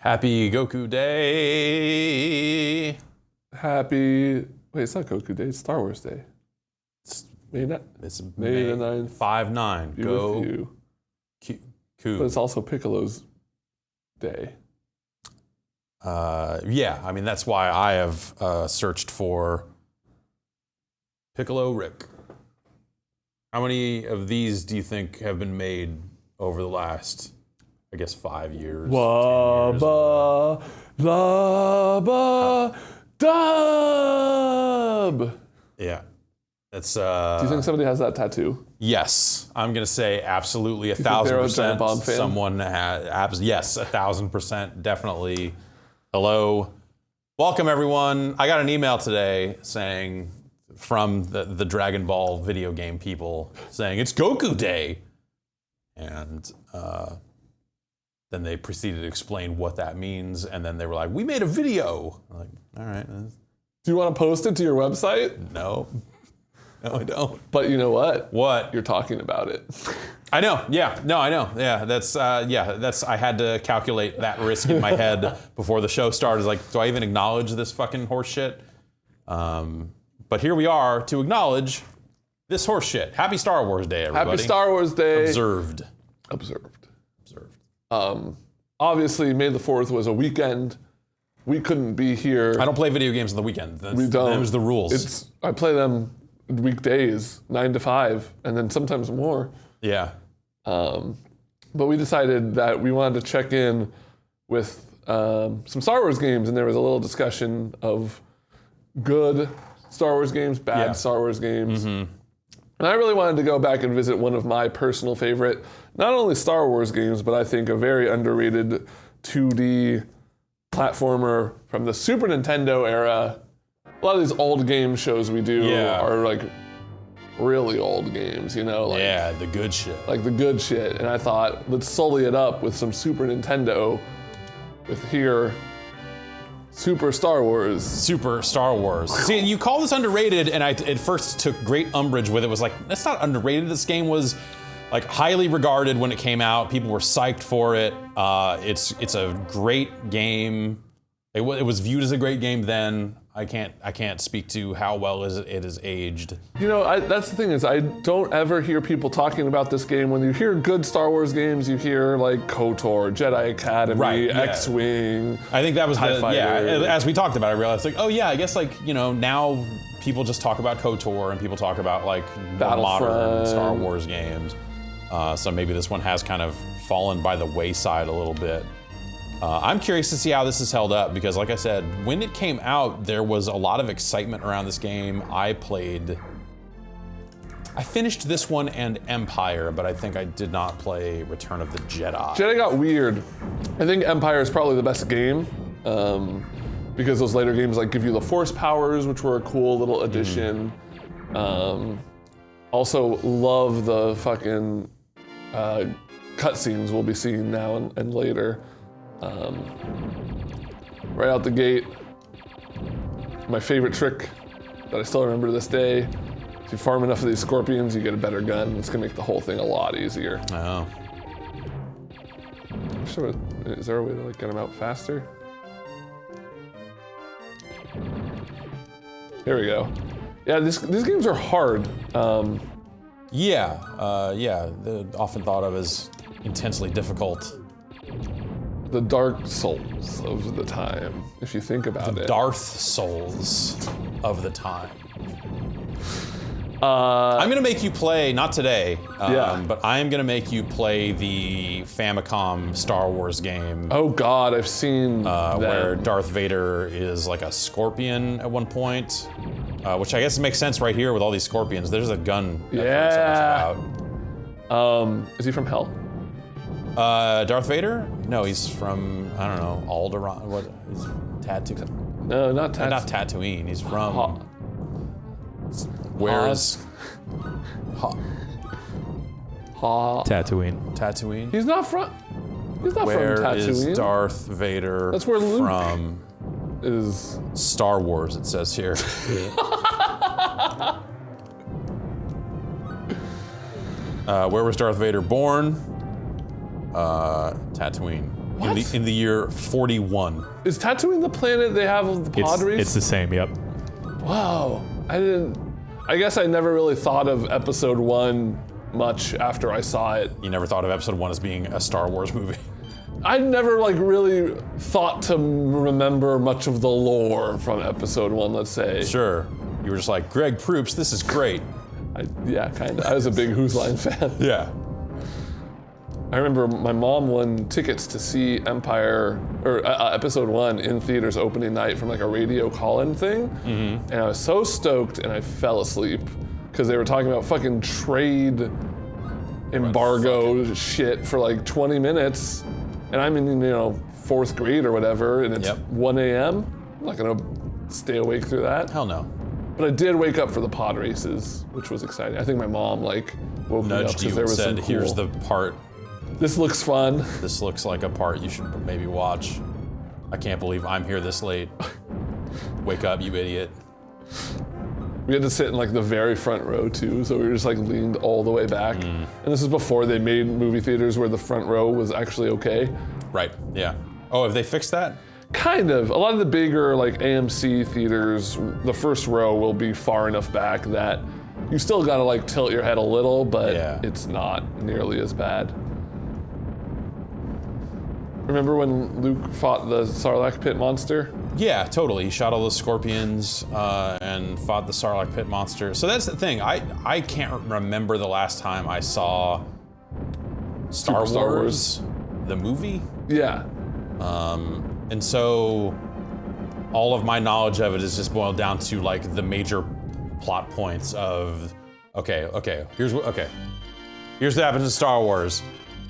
Happy Goku Day. Wait, it's not Goku Day, it's Star Wars Day. It's May the 9th. 5-9. Be Go. with you. Ku. But it's also Piccolo's day. Yeah, I mean, that's why I have searched for Piccolo Rick. How many of these do you think have been made over the last, I guess, 5 years? Wabba, labba, dub. Yeah. That's, Do you think somebody has that tattoo? Yes, I'm gonna say absolutely 1,000%. Giant Bomb fan? Someone has, yes, 1,000%, definitely. Hello, welcome everyone. I got an email today saying from the Dragon Ball video game people saying it's Goku Day, and then they proceeded to explain what that means, and then they were like, "We made a video." I'm like, all right. Do you want to post it to your website? No. No, I don't. But you know what? What? You're talking about it. I know. Yeah. No, I know. Yeah. That's. I had to calculate that risk in my head before the show started. Like, do I even acknowledge this fucking horse shit? But here we are to acknowledge this horse shit. Happy Star Wars Day, everybody. Happy Star Wars Day. Observed. Obviously, May the 4th was a weekend. We couldn't be here. I don't play video games on the weekend. We don't. Them's the rules. I play them weekdays, 9 to 5, and then sometimes more. Yeah. But we decided that we wanted to check in with some Star Wars games, and there was a little discussion of good Star Wars games, bad Star Wars games. Mm-hmm. And I really wanted to go back and visit one of my personal favorite, not only Star Wars games, but I think a very underrated 2D platformer from the Super Nintendo era. A lot of these old game shows we do are like really old games, you know? Like, yeah, the good shit. Like the good shit. And I thought, let's sully it up with some Super Nintendo with here, Super Star Wars. Super Star Wars. See, you call this underrated, and I at first took great umbrage with it. Was like, that's not underrated. This game was like highly regarded when it came out. People were psyched for it. It's a great game. It was viewed as a great game then. I can't speak to how well it is aged. You know, that's the thing is I don't ever hear people talking about this game. When you hear good Star Wars games, you hear like KOTOR, Jedi Academy, X-Wing. I think that was TIE Fighter. As we talked about, I realized like, oh yeah, I guess like, you know, now people just talk about KOTOR and people talk about like modern Star Wars games. So maybe this one has kind of fallen by the wayside a little bit. I'm curious to see how this is held up because, like I said, when it came out, there was a lot of excitement around this game. I finished this one and Empire, but I think I did not play Return of the Jedi. Jedi got weird. I think Empire is probably the best game because those later games like give you the Force powers, which were a cool little addition. Also, love the fucking cutscenes we'll be seeing now and later. Right out the gate, my favorite trick that I still remember to this day, if you farm enough of these scorpions, you get a better gun. It's gonna make the whole thing a lot easier. Oh. Sure, is there a way to like get them out faster? Here we go. Yeah, these games are hard. Yeah, they're often thought of as intensely difficult. The Dark Souls of the time, if you think about it. Darth Souls of the time. I'm gonna make you play, not today, but I'm gonna make you play the Famicom Star Wars game. Oh God, I've seen where Darth Vader is like a scorpion at one point, which I guess makes sense right here with all these scorpions. There's a gun. Yeah. Is he from Hell? Darth Vader? No, he's from, I don't know, Alderaan. What? He's Tatooine. No, not Tatooine. Not Tatooine. He's from. Where's. Tatooine. Tatooine? He's not from Tatooine. Where is Darth Vader? That's where Luke from is. Star Wars, it says here. Where was Darth Vader born? Tatooine. in the year 41. Is Tatooine the planet they have of the pod race? It's the same, yep. Wow. I guess I never really thought of episode 1 much after I saw it. You never thought of episode 1 as being a Star Wars movie? I never really thought to remember much of the lore from episode 1, let's say. Sure. You were just like, Greg Proops, this is great. Yeah, kind of. I was a big Whose Line fan. Yeah. I remember my mom won tickets to see episode 1 in theaters opening night from like a radio call-in thing. Mm-hmm. And I was so stoked and I fell asleep because they were talking about fucking trade embargo shit for like 20 minutes. And I'm in, 4th grade or whatever, and it's 1 a.m. I'm not gonna stay awake through that. Hell no. But I did wake up for the pod races, which was exciting. I think my mom woke me up because there was some cool. Here's the part. This looks fun. This looks like a part you should maybe watch. I can't believe I'm here this late. Wake up, you idiot. We had to sit in like the very front row too, so we were just like leaned all the way back. And this is before they made movie theaters where the front row was actually okay. Right, yeah. Oh, have they fixed that? Kind of. A lot of the bigger like AMC theaters, the first row will be far enough back that you still gotta like tilt your head a little, but it's not nearly as bad. Remember when Luke fought the Sarlacc pit monster? Yeah, totally. He shot all the scorpions and fought the Sarlacc pit monster. So that's the thing. I can't remember the last time I saw Star Wars, the movie. Yeah. And so all of my knowledge of it is just boiled down to like the major plot points of, here's what happens in Star Wars.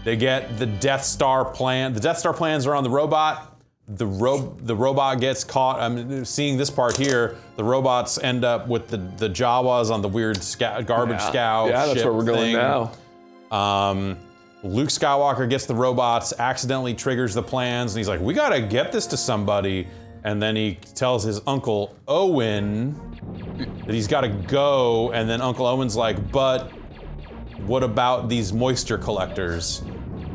They get the Death Star plan. The Death Star plans are on the robot. The robot gets caught. I'm seeing this part here. The robots end up with the Jawas on the weird garbage scow. Yeah, that's ship where we're going now. Luke Skywalker gets the robots, accidentally triggers the plans, and he's like, we gotta get this to somebody. And then he tells his Uncle Owen that he's gotta go, and then Uncle Owen's like, but what about these moisture collectors?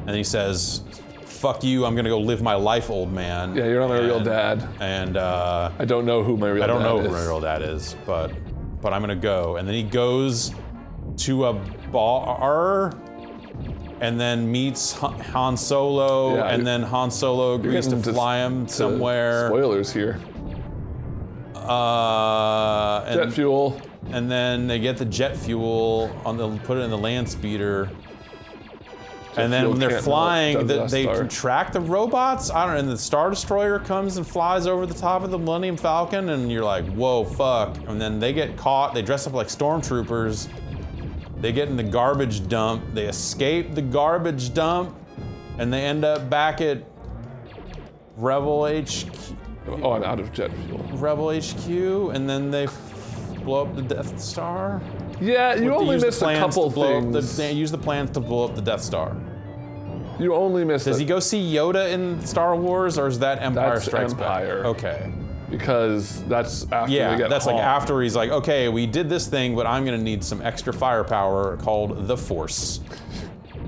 And he says, fuck you, I'm gonna go live my life, old man. Yeah, you're not my real dad. And I don't know who my real dad is. I don't know who my real dad is, but I'm gonna go. And then he goes to a bar and then meets Han Solo, and then Han Solo agrees to fly him somewhere. Spoilers here. Jet fuel. And then they get the jet fuel put it in the land speeder. And then when they're flying, they can track the robots. I don't know. And the Star Destroyer comes and flies over the top of the Millennium Falcon, and you're like, whoa, fuck. And then they get caught. They dress up like stormtroopers. They get in the garbage dump. They escape the garbage dump, and they end up back at Rebel HQ. Oh, I'm out of jet fuel. Rebel HQ, and then they blow up the Death Star. Yeah, you only missed a couple things. They use the plans to blow up the Death Star. You only missed. Does he go see Yoda in Star Wars, or is that Empire Strikes Back? Okay. Because that's after they get that's like after he's like, okay, we did this thing, but I'm gonna need some extra firepower called the Force.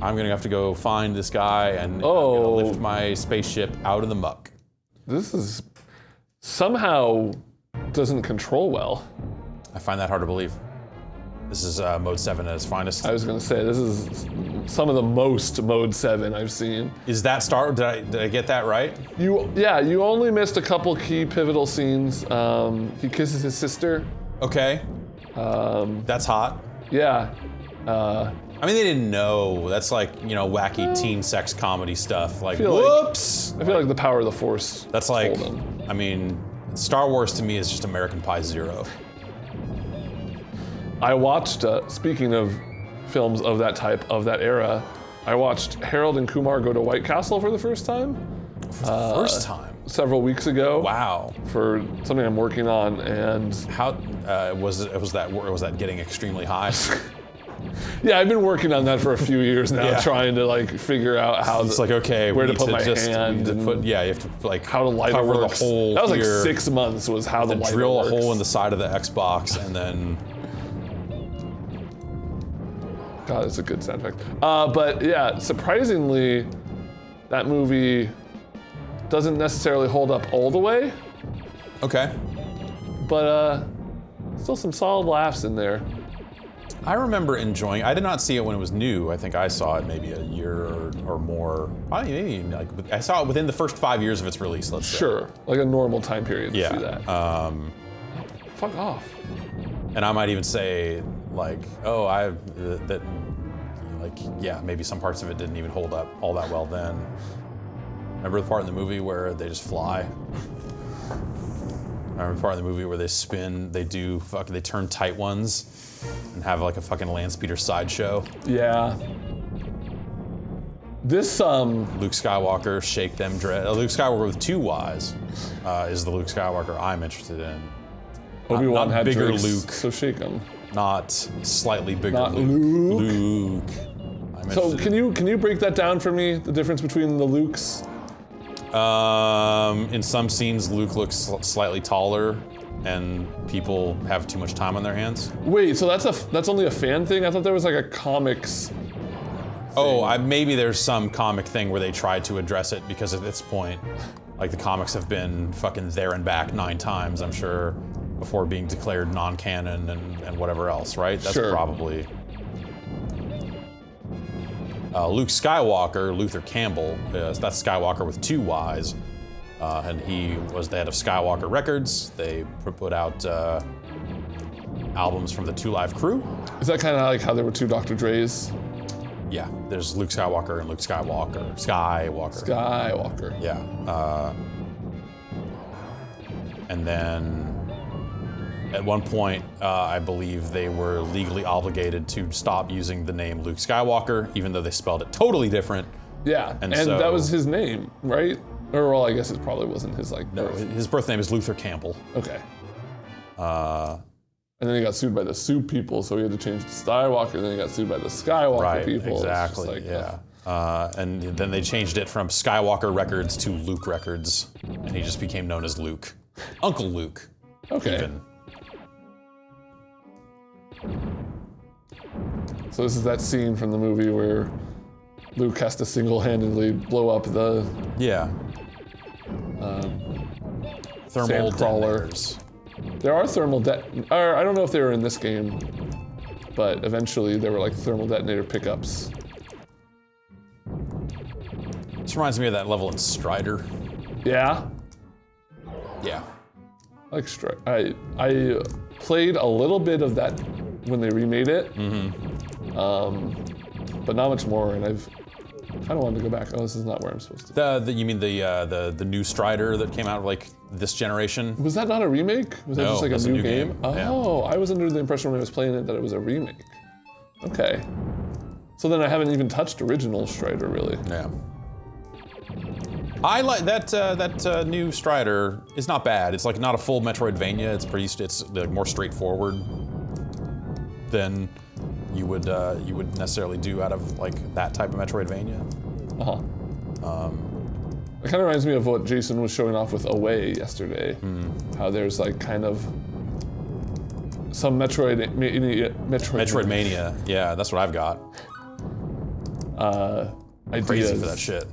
I'm gonna have to go find this guy and lift my spaceship out of the muck. This is somehow doesn't control well. I find that hard to believe. This is Mode 7 at its finest. I was gonna say, this is some of the most Mode 7 I've seen. Is that did I get that right? You only missed a couple key pivotal scenes. He kisses his sister. Okay. That's hot. Yeah. I mean, they didn't know. That's like, wacky teen sex comedy stuff. Like, whoops! I feel like the power of the Force. That's like, I mean, Star Wars to me is just American Pie 0. I watched, speaking of films of that type, of that era, I watched Harold and Kumar Go to White Castle for the first time. First time? Several weeks ago. Wow. For something I'm working on, and... How, was that getting extremely high? Yeah, I've been working on that for a few years now, trying to like figure out how it's like, okay, where to put my hand, and you have to like how to light cover works. the hole. That was here, like 6 months was how the light drill works. a hole in the side of the Xbox, and then God, it's a good sound effect. But yeah, surprisingly, that movie doesn't necessarily hold up all the way, Okay. but still some solid laughs in there. I remember enjoying. I did not see it when it was new. I think I saw it maybe a year or more. Maybe like I saw it within the first 5 years of its release. Let's say. Sure, like a normal time period to Yeah. see that. Fuck off. And I might even say like, oh, maybe some parts of it didn't even hold up all that well then. Remember the part in the movie where they just fly? Remember the part in the movie where they spin, they turn tight ones and have like a fucking land speeder sideshow? Yeah. This Luke Skywalker, shake them dread. Luke Skywalker with 2 Ys is the Luke Skywalker I'm interested in. Obi-Wan not had bigger drinks, Luke. So shake him. Not slightly bigger Not Luke. Luke. I'm So interested can you break that down for me? The difference between the Lukes? in some scenes, Luke looks slightly taller, and people have too much time on their hands. Wait, so that's only a fan thing? I thought there was like a comics. Oh, maybe there's some comic thing where they tried to address it because at this point, like the comics have been fucking there and back 9 times, I'm sure, before being declared non-canon and whatever else, right? That's Sure. probably. Luke Skywalker, Luther Campbell, that's Skywalker with 2 Ys, and he was the head of Skywalker Records. They put out albums from the 2 Live Crew. Is that kind of like how there were 2 Dr. Dre's? Yeah, there's Luke Skywalker and Luke Skywalker. Skywalker. Yeah. And then at one point, I believe they were legally obligated to stop using the name Luke Skywalker, even though they spelled it totally different. Yeah, and so- that was his name, right? Or well, I guess it probably wasn't his like No, birth. his birth name is Luther Campbell. Okay. And then he got sued by the Soup people, so he had to change to Skywalker. Then he got sued by the Skywalker Right, people. It's just exactly, like, yeah. And then they changed it from Skywalker Records to Luke Records, and he just became known as Luke. Uncle Luke, Okay. even. So this is that scene from the movie where Luke has to single-handedly blow up the Yeah. Thermal Sandcrawler. detonators. There are thermal or I don't know if they were in this game, but eventually there were like thermal detonator pickups. This reminds me of that level in Strider. Yeah, Yeah. like I played a little bit of that when they remade it, but not much more. And I've kind of wanted to go back. Oh, this is not where I'm supposed to. You mean the new Strider that came out like this generation? Was that not a remake? Was that No, just like that's a new game? Yeah. Oh, I was under the impression when I was playing it that it was a remake. Okay. So then I haven't even touched original Strider really. Yeah. I like that new Strider is not bad. It's like not a full Metroidvania. It's like more straightforward than you would necessarily do out of like that type of Metroidvania. It kind of reminds me of what Jason was showing off with Away yesterday. How there's like kind of some Metroidmania. Yeah, that's what I've got. ideas, Crazy for that shit.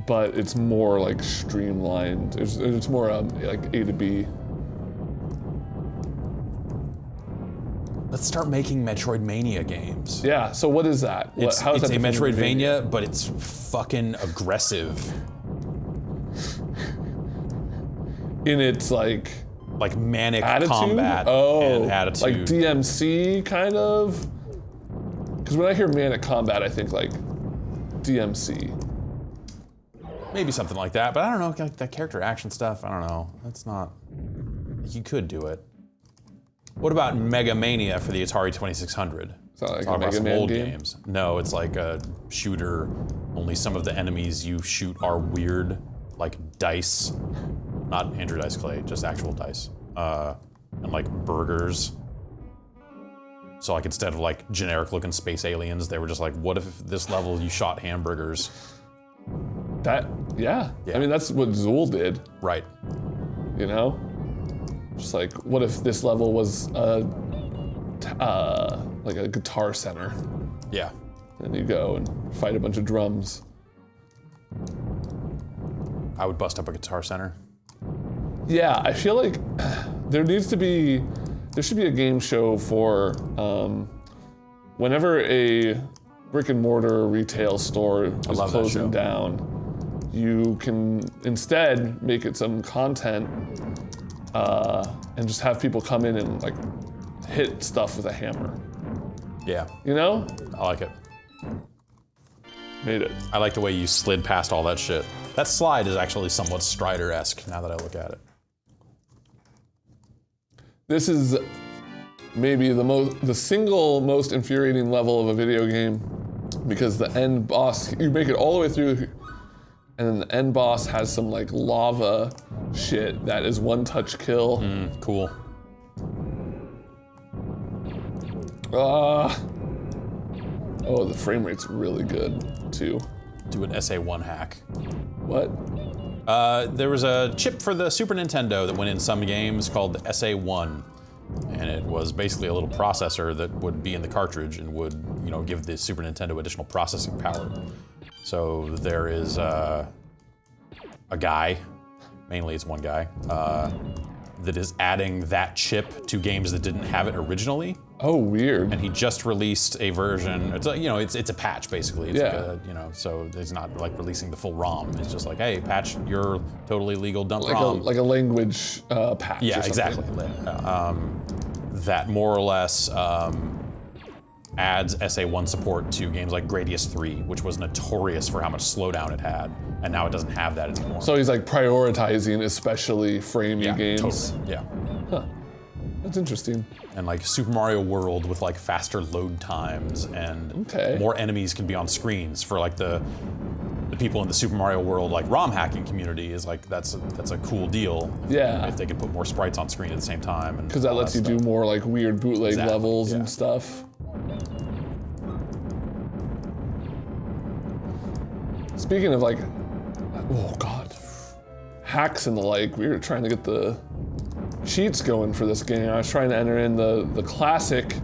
but it's more like streamlined. It's more like A to B. Let's start making Metroidmania games. Yeah. So what is that? How is It's that a different from Metroidvania, but it's fucking aggressive. in its like Like manic attitude? combat Oh, and attitude. like DMC kind of. Because when I hear manic combat, I think like DMC. Maybe something like that, but I don't know, like that character action stuff, I don't know. That's not, you could do it. What about Mega Mania for the Atari 2600? Is that like Talk a about Mega some Man old game? games. No, it's like a shooter, only some of the enemies you shoot are weird, like dice. Not Andrew Dice Clay, just actual dice. And like burgers. So like instead of like generic looking space aliens, they were just like, what if this level you shot hamburgers? Yeah. Yeah. I mean, that's what Zool did, Right. you know? Just like, what if this level was like a guitar center? Yeah. And you go and fight a bunch of drums. I would bust up a Guitar Center. Yeah, I feel like there should be a game show for whenever a brick and mortar retail store is closing down, you can instead make it some content and just have people come in and like hit stuff with a hammer. Yeah. You know? I like it. Made it. I like the way you slid past all that shit. That slide is actually somewhat Strider-esque now that I look at it. This is maybe the single most infuriating level of a video game, because the end boss, you make it all the way through, and then the end boss has some like lava shit that is one-touch kill. Cool. Oh, the frame rate's really good too. Do an SA1 hack. What? There was a chip for the Super Nintendo that went in some games called the SA1, and it was basically a little processor that would be in the cartridge and would, you know, give the Super Nintendo additional processing power. So there is a guy, mainly it's one guy, that is adding that chip to games that didn't have it originally. Oh, weird. And he just released a version. It's a, you know, it's a patch basically. It's Yeah. like a, you know, so it's not like releasing the full ROM. It's just like, hey, patch your totally legal dump ROM. Like a language patch. Yeah, or something. exactly. That more or less adds SA1 support to games like Gradius 3, which was notorious for how much slowdown it had, and now it doesn't have that anymore. So he's like prioritizing especially framey yeah, games. totally. Yeah. Huh. That's interesting. And like Super Mario World with like faster load times and Okay. more enemies can be on screens for like the people in the Super Mario World like ROM hacking community is like that's a cool deal. Yeah. If they can put more sprites on screen at the same time. Because that lets you do more like weird bootleg Exactly, levels yeah. and stuff. Speaking of like, oh god, hacks and the like, we were trying to get the cheats going for this game. I was trying to enter in the classic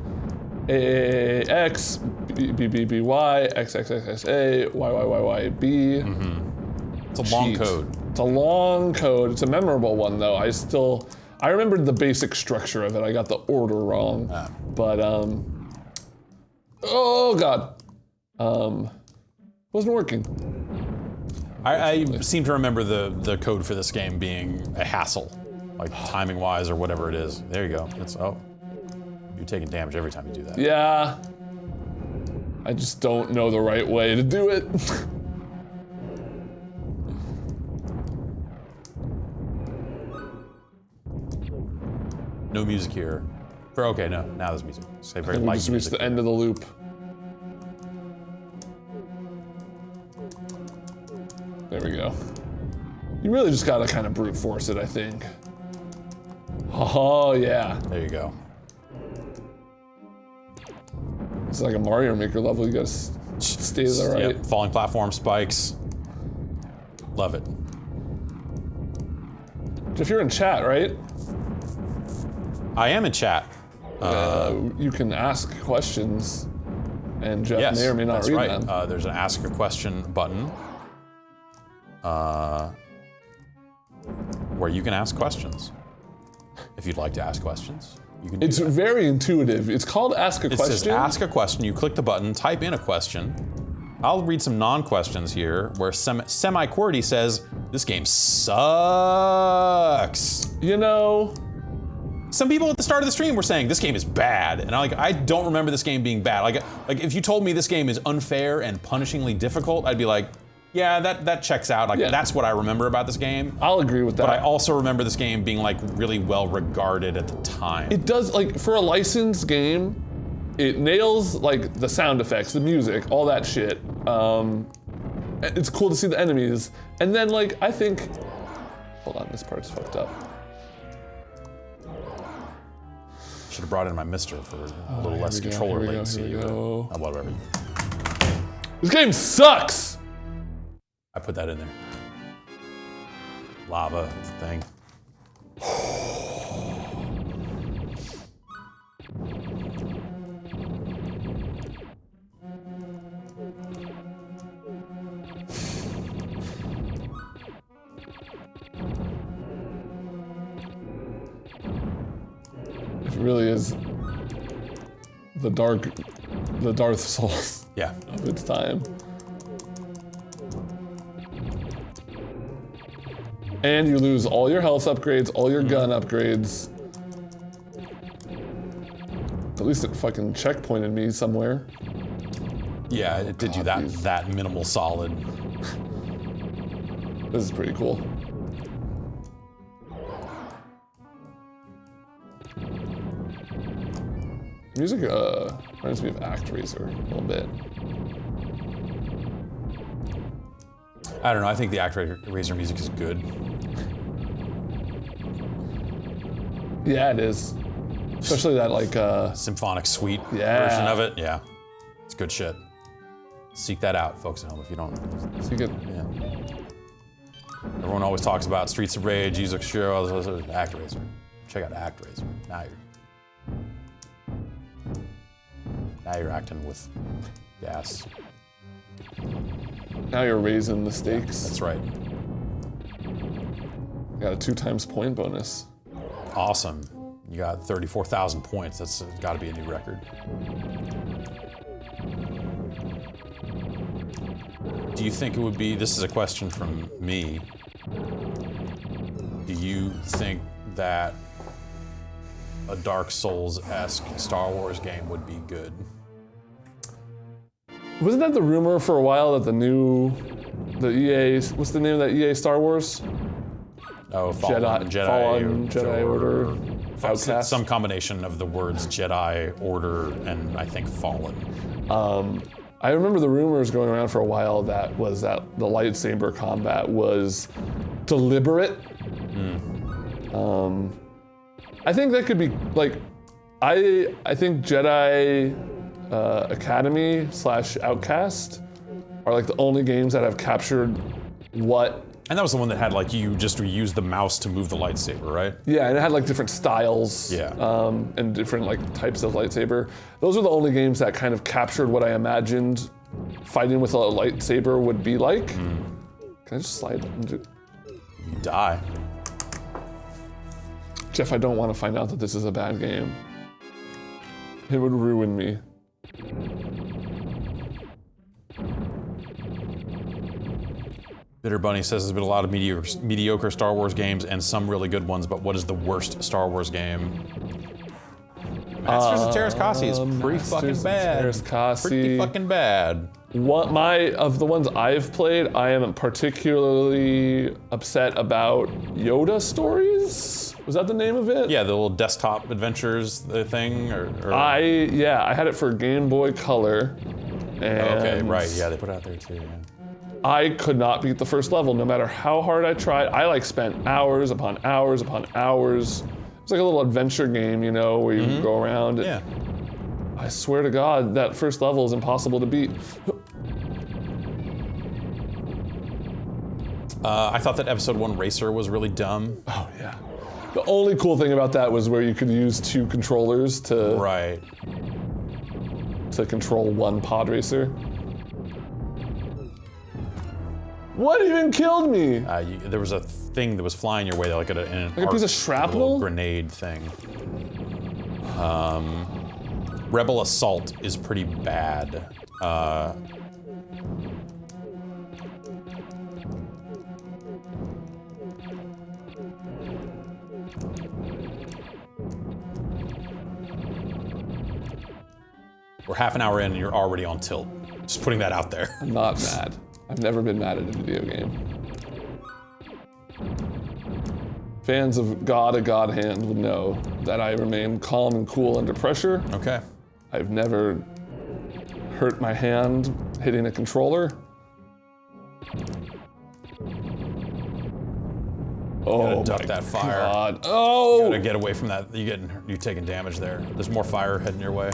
AAX, BBBY, XXXXA, YYYYB. It's a long cheat. code. It's a long code. It's a memorable one though. I remembered the basic structure of it. I got the order wrong. But oh god. Wasn't working. I seem to remember the code for this game being a hassle, like timing wise or whatever it is. There you go. You're taking damage every time you do that. Yeah. I just don't know the right way to do it. No music here. Okay, no, now there's music. Say very And we light just reached music. the end of the loop. There we go. You really just gotta kind of brute force it, I think. Oh yeah. There you go. It's like a Mario Maker level. You gotta stay there, right? Yep, falling platform spikes. Love it. Jeff, you're in chat, right? I am in chat. You can ask questions, and Jeff Yes, may or may not that's read right. them. There's an ask a question button where you can ask questions. If you'd like to ask questions, you can do It's that. very intuitive. It's called Ask a It Question. says ask a question, you click the button, type in a question. I'll read some non-questions here where Semi-QWERTY says, this game sucks. You know, Some people at the start of the stream were saying this game is bad, and I don't remember this game being bad. Like if you told me this game is unfair and punishingly difficult, I'd be like, yeah, that checks out. Like Yeah. that's what I remember about this game. I'll agree with that. But I also remember this game being like really well regarded at the time. It does, like, for a licensed game, it nails, like, the sound effects, the music, all that shit. It's cool to see the enemies. And then, like, I think, hold on, this part's fucked up. Should have brought in my Mister for a little less we go, controller here we go, latency. here we but- go. Whatever. This game sucks! I put that in there. Lava thing. really is the Darth Souls Yeah. of its time. And you lose all your health upgrades, all your gun upgrades. At least it fucking checkpointed me somewhere. Yeah, it did you God, that minimal solid. This is pretty cool. Music reminds me of ActRaiser a little bit. I don't know, I think the ActRaiser music is good. Yeah, it is. Especially that like Symphonic suite Yeah. version of it. Yeah. It's good shit. Seek that out, folks at home, if you don't. so you get Yeah. Everyone always talks about Streets of Rage, Yuzu Koshiro, ActRaiser. Check out ActRaiser. Now you're acting with gas. now you're raising the stakes. That's right. Got a 2 times point bonus. Awesome. You got 34,000 points. That's got to be a new record. Do you think it would be, this is a question from me, do you think that a Dark Souls-esque Star Wars game would be good? Wasn't that the rumor for a while that the EA, what's the name of that EA Star Wars? Oh, Fallen Jedi Order, Outcast. Some combination of the words Jedi, Order, and I think Fallen. I remember the rumors going around for a while that the lightsaber combat was deliberate. I think that could be like, I think Jedi Academy / Outcast are like the only games that have captured what. And that was the one that had like you just use the mouse to move the lightsaber, right? Yeah, and it had like different styles. Yeah. And different like types of lightsaber. Those are the only games that kind of captured what I imagined fighting with a lightsaber would be like. Can I just slide into? You die. Jeff, I don't want to find out that this is a bad game. It would ruin me. Bitter Bunny says there's been a lot of mediocre Star Wars games and some really good ones, but what is the worst Star Wars game? Masters of Terrascasi is pretty fucking bad. Terrascasi. Pretty fucking bad. Of the ones I've played, I am particularly upset about Yoda Stories. Was that the name of it? Yeah, the little desktop adventures thing, or I had it for Game Boy Color. And okay, right, yeah, they put it out there too. Yeah. I could not beat the first level, no matter how hard I tried. I like spent hours upon hours upon hours. It's like a little adventure game, you know, where you go around. Yeah. I swear to God, that first level is impossible to beat. I thought that Episode 1 Racer was really dumb. Oh yeah. The only cool thing about that was where you could use 2 controllers to control one pod racer. What even killed me? There was a thing that was flying your way, like a piece of shrapnel? little grenade thing. Rebel Assault is pretty bad. We're half an hour in and you're already on tilt. Just putting that out there. I'm not mad. I've never been mad at a video game. Fans of God Hand would know that I remain calm and cool under pressure. Okay. I've never hurt my hand hitting a controller. Oh, Duck my that fire. God. Oh! You gotta get away from that. You're taking damage there. There's more fire heading your way.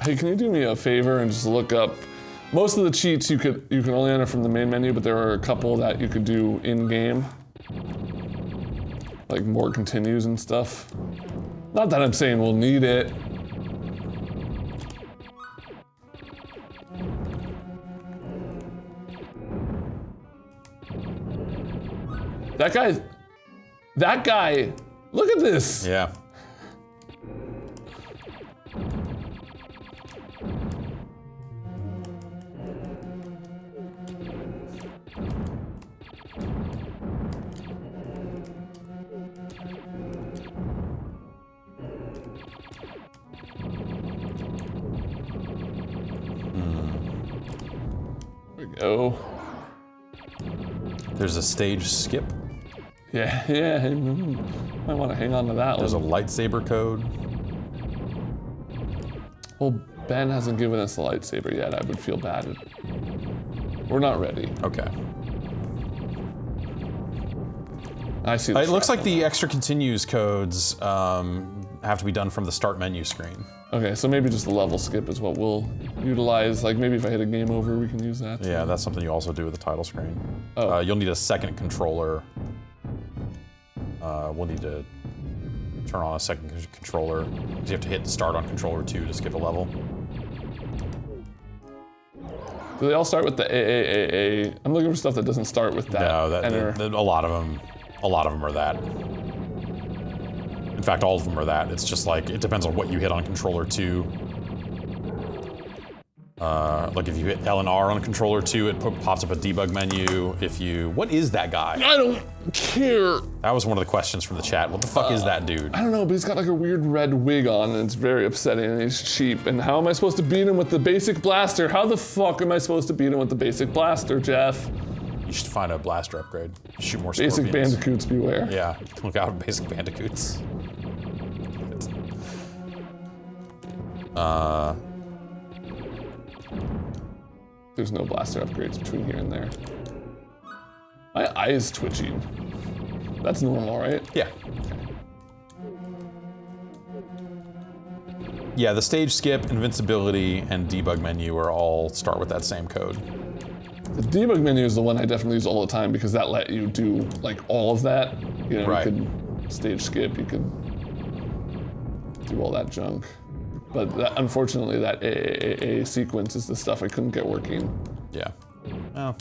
Hey, can you do me a favor and just look up? Most of the cheats you can only enter from the main menu, but there are a couple that you could do in game, like more continues and stuff. Not that I'm saying we'll need it. That guy Look at this. Yeah. There we go. There's a stage skip. Yeah. Might want to hang on to that There's a one. lightsaber code. Well, Ben hasn't given us the lightsaber yet. I would feel bad. We're not ready. Okay. I see. It looks like the extra continues codes have to be done from the start menu screen. Okay, so maybe just the level skip is what we'll utilize. Like maybe if I hit a game over, we can use that. Yeah, that's something you also do with the title screen. Oh. You'll need a second controller. We'll need to turn on a second controller, because you have to hit start on controller 2 to skip a level. Do they all start with the AAAA? I'm looking for stuff that doesn't start with that. No, enter. a lot of them are that. In fact, all of them are that. It's just like, it depends on what you hit on controller 2. Like if you hit L and R on controller 2, it pops up a debug menu. If you, what is that guy? I don't care. That was one of the questions from the chat. What the fuck is that dude? I don't know, but he's got like a weird red wig on and it's very upsetting and he's cheap. And how am I supposed to beat him with the basic blaster? How the fuck am I supposed to beat him with the basic blaster, Jeff? You should find a blaster upgrade. Shoot more Basic scorpions. bandicoots beware. Yeah, look out, basic bandicoots. There's no blaster upgrades between here and there. My eye is twitching. That's normal, right? Yeah. Yeah, the stage skip, invincibility, and debug menu are all start with that same code. The debug menu is the one I definitely use all the time because that let you do like all of that. You know, Right. you could stage skip, you could do all that junk. But that, unfortunately, that AAA sequence is the stuff I couldn't get working. Yeah. Well,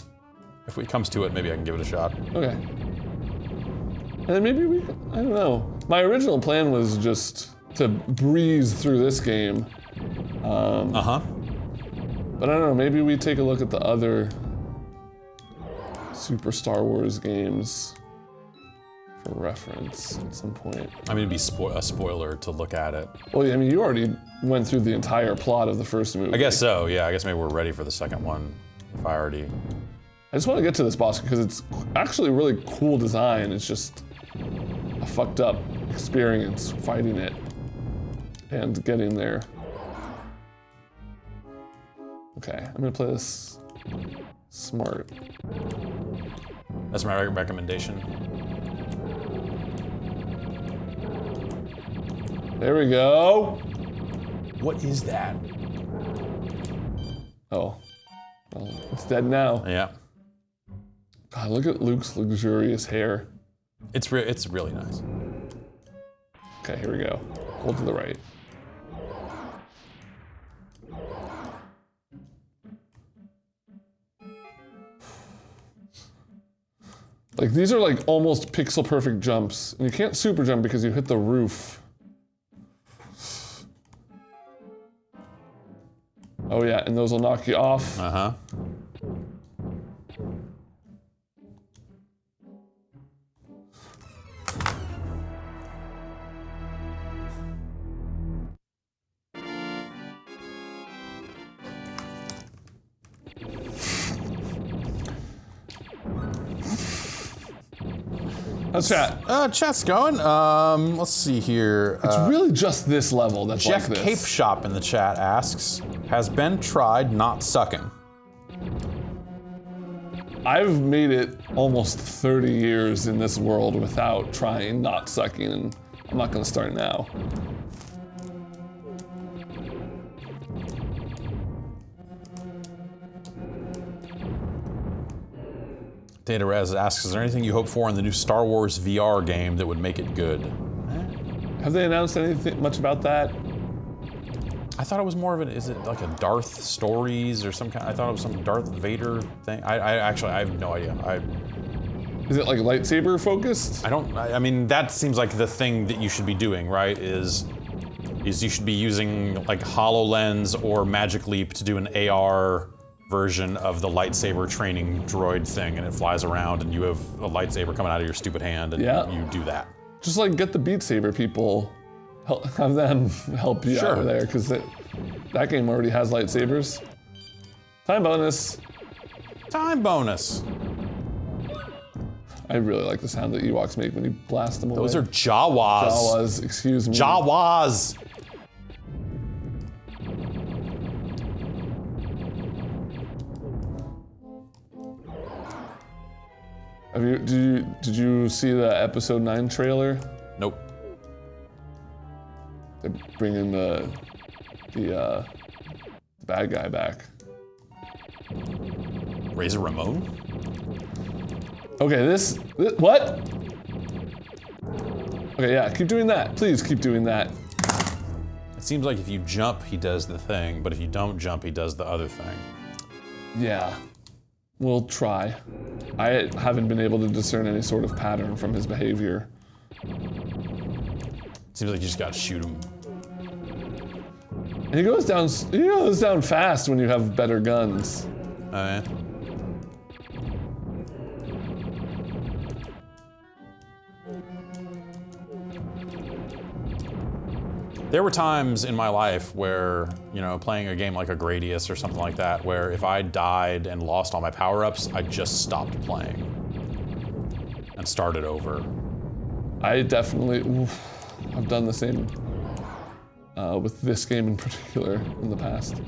if it comes to it, maybe I can give it a shot. Okay. And then maybe we, I don't know. My original plan was just to breeze through this game. Uh-huh. But I don't know, maybe we take a look at the other Super Star Wars games for reference at some point. I mean, it'd be a spoiler to look at it. Well, yeah, I mean, you already went through the entire plot of the first movie. I guess so, yeah. I guess maybe we're ready for the second one, if I already... I just want to get to this boss because it's actually a really cool design. It's just a fucked up experience fighting it and getting there. Okay, I'm gonna play this smart. That's my recommendation. There we go. What is that? Oh, well, it's dead now. Yeah. God, look at Luke's luxurious hair. It's really nice. Okay, here we go. Hold to the right. Like, these are like almost pixel perfect jumps. And you can't super jump because you hit the roof. Oh yeah, and those will knock you off. Uh-huh. How's chat? Chat's going. Let's see here. It's really just this level that's Jeff like this. Cape Shop in the chat asks, has Ben tried not sucking? I've made it almost 30 years in this world without trying not sucking, and I'm not gonna start now. Data Rez asks, is there anything you hope for in the new Star Wars VR game that would make it good? Have they announced anything much about that? I thought it was more of an, is it like a Darth Stories or some kind? I thought it was some Darth Vader thing. I actually, I have no idea. Is it like lightsaber focused? I mean, that seems like the thing that you should be doing, right? Is you should be using like HoloLens or Magic Leap to do an AR version of the lightsaber training droid thing, and it flies around and you have a lightsaber coming out of your stupid hand and you do that. Just like get the Beat Saber people, have them help you out there, because that game already has lightsabers. Time bonus. Time bonus. I really like the sound that Ewoks make when you blast them away. Those are Jawas. Jawas, excuse me. Jawas. Did you see the episode 9 trailer? Nope. They're bringing the bad guy back. Razor Ramon? Okay, this what? Okay, yeah, keep doing that. Please keep doing that. It seems like if you jump, he does the thing, but if you don't jump, he does the other thing. Yeah, we'll try. I haven't been able to discern any sort of pattern from his behavior. Seems like you just gotta shoot him. And he goes down fast when you have better guns. Oh, yeah? There were times in my life where, you know, playing a game like a Gradius or something like that, where if I died and lost all my power-ups, I just stopped playing and started over. I definitely, I've done the same with this game in particular in the past.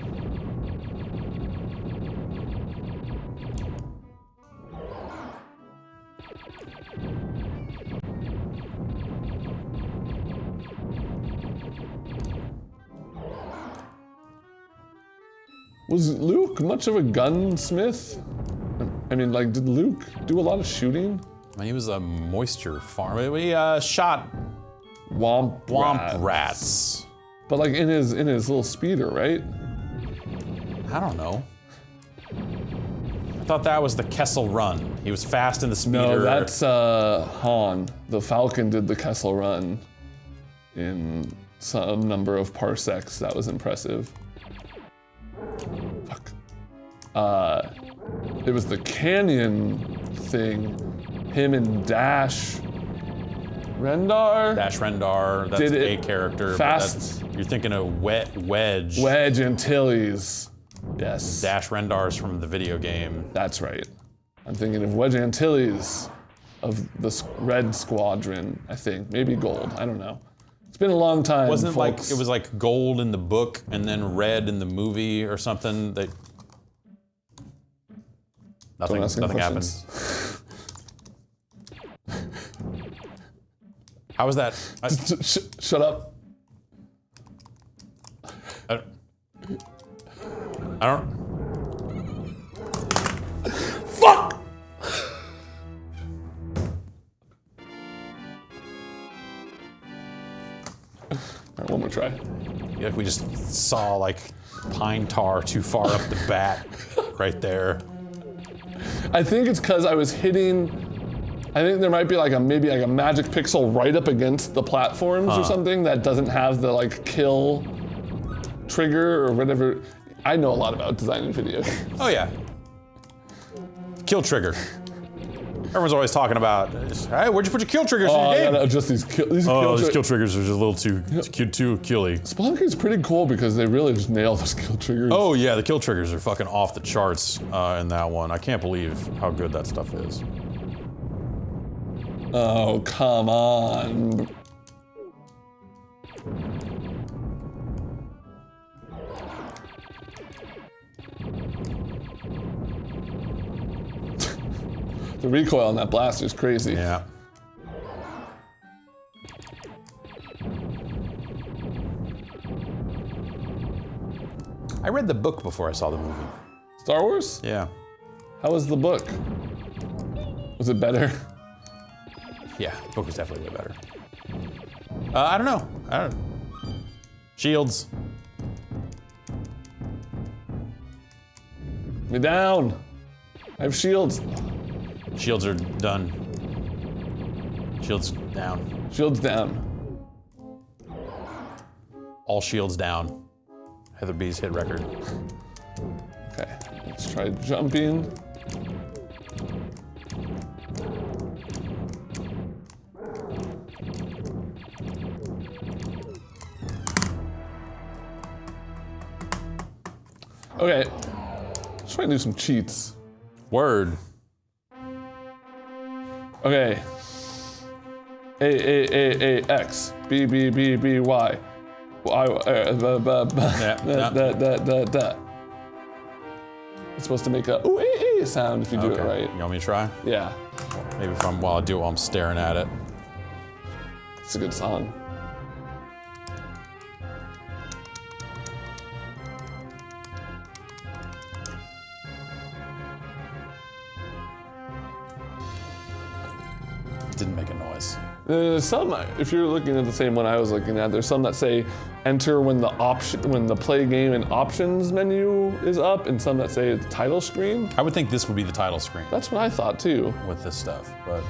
Was Luke much of a gunsmith? I mean, like, did Luke do a lot of shooting? I mean, he was a moisture farmer. We shot Womp rats. But like in his little speeder, right? I don't know. I thought that was the Kessel Run. He was fast in the speeder. No, that's Han. The Falcon did the Kessel Run in some number of parsecs. That was impressive. Fuck. It was the Canyon thing. Him and Dash Rendar? Dash Rendar, that's did a character. Fast. You're thinking of Wedge. Wedge Antilles. Yes. Dash Rendar's from the video game. That's right. I'm thinking of Wedge Antilles of the Red Squadron, I think. Maybe Gold, I don't know. It's been a long time, Wasn't it folks. like, it was like gold in the book and then red in the movie or something? Nothing happened. How was that? Shut up. I don't. Fuck! Alright, one more try. Yeah, we just saw like pine tar too far up the bat right there. I think it's because I was hitting. I think there might be like maybe a magic pixel right up against the platforms or something that doesn't have the like kill trigger or whatever. I know a lot about designing video games. Oh yeah. Kill trigger. Everyone's always talking about, hey, where'd you put your kill triggers in your game? I gotta adjust these kill These kill triggers are just a little too killy. Spelunky's pretty cool because they really just nail those kill triggers. Oh yeah, the kill triggers are fucking off the charts in that one. I can't believe how good that stuff is. Oh, come on. The recoil on that blaster is crazy. Yeah. I read the book before I saw the movie. Star Wars? Yeah. How was the book? Was it better? Yeah, the book was definitely way better. I don't know. Shields. Me down. I have shields. Shields are done. Shields down. Shields down. All shields down. Heather B's hit record. Okay, let's try jumping. Okay, let's try to do some cheats. Word. Okay. A X B B B B Y. It's supposed to make a ooh sound if you do it right. You want me to try? Yeah, Maybe I'll do it while I'm staring at it. it's a good song. Didn't make a noise. There's some, if you're looking at the same one I was looking at, there's some that say enter when the play game and options menu is up, and some that say it's title screen. I would think this would be the title screen That's what I thought too. with this stuff, but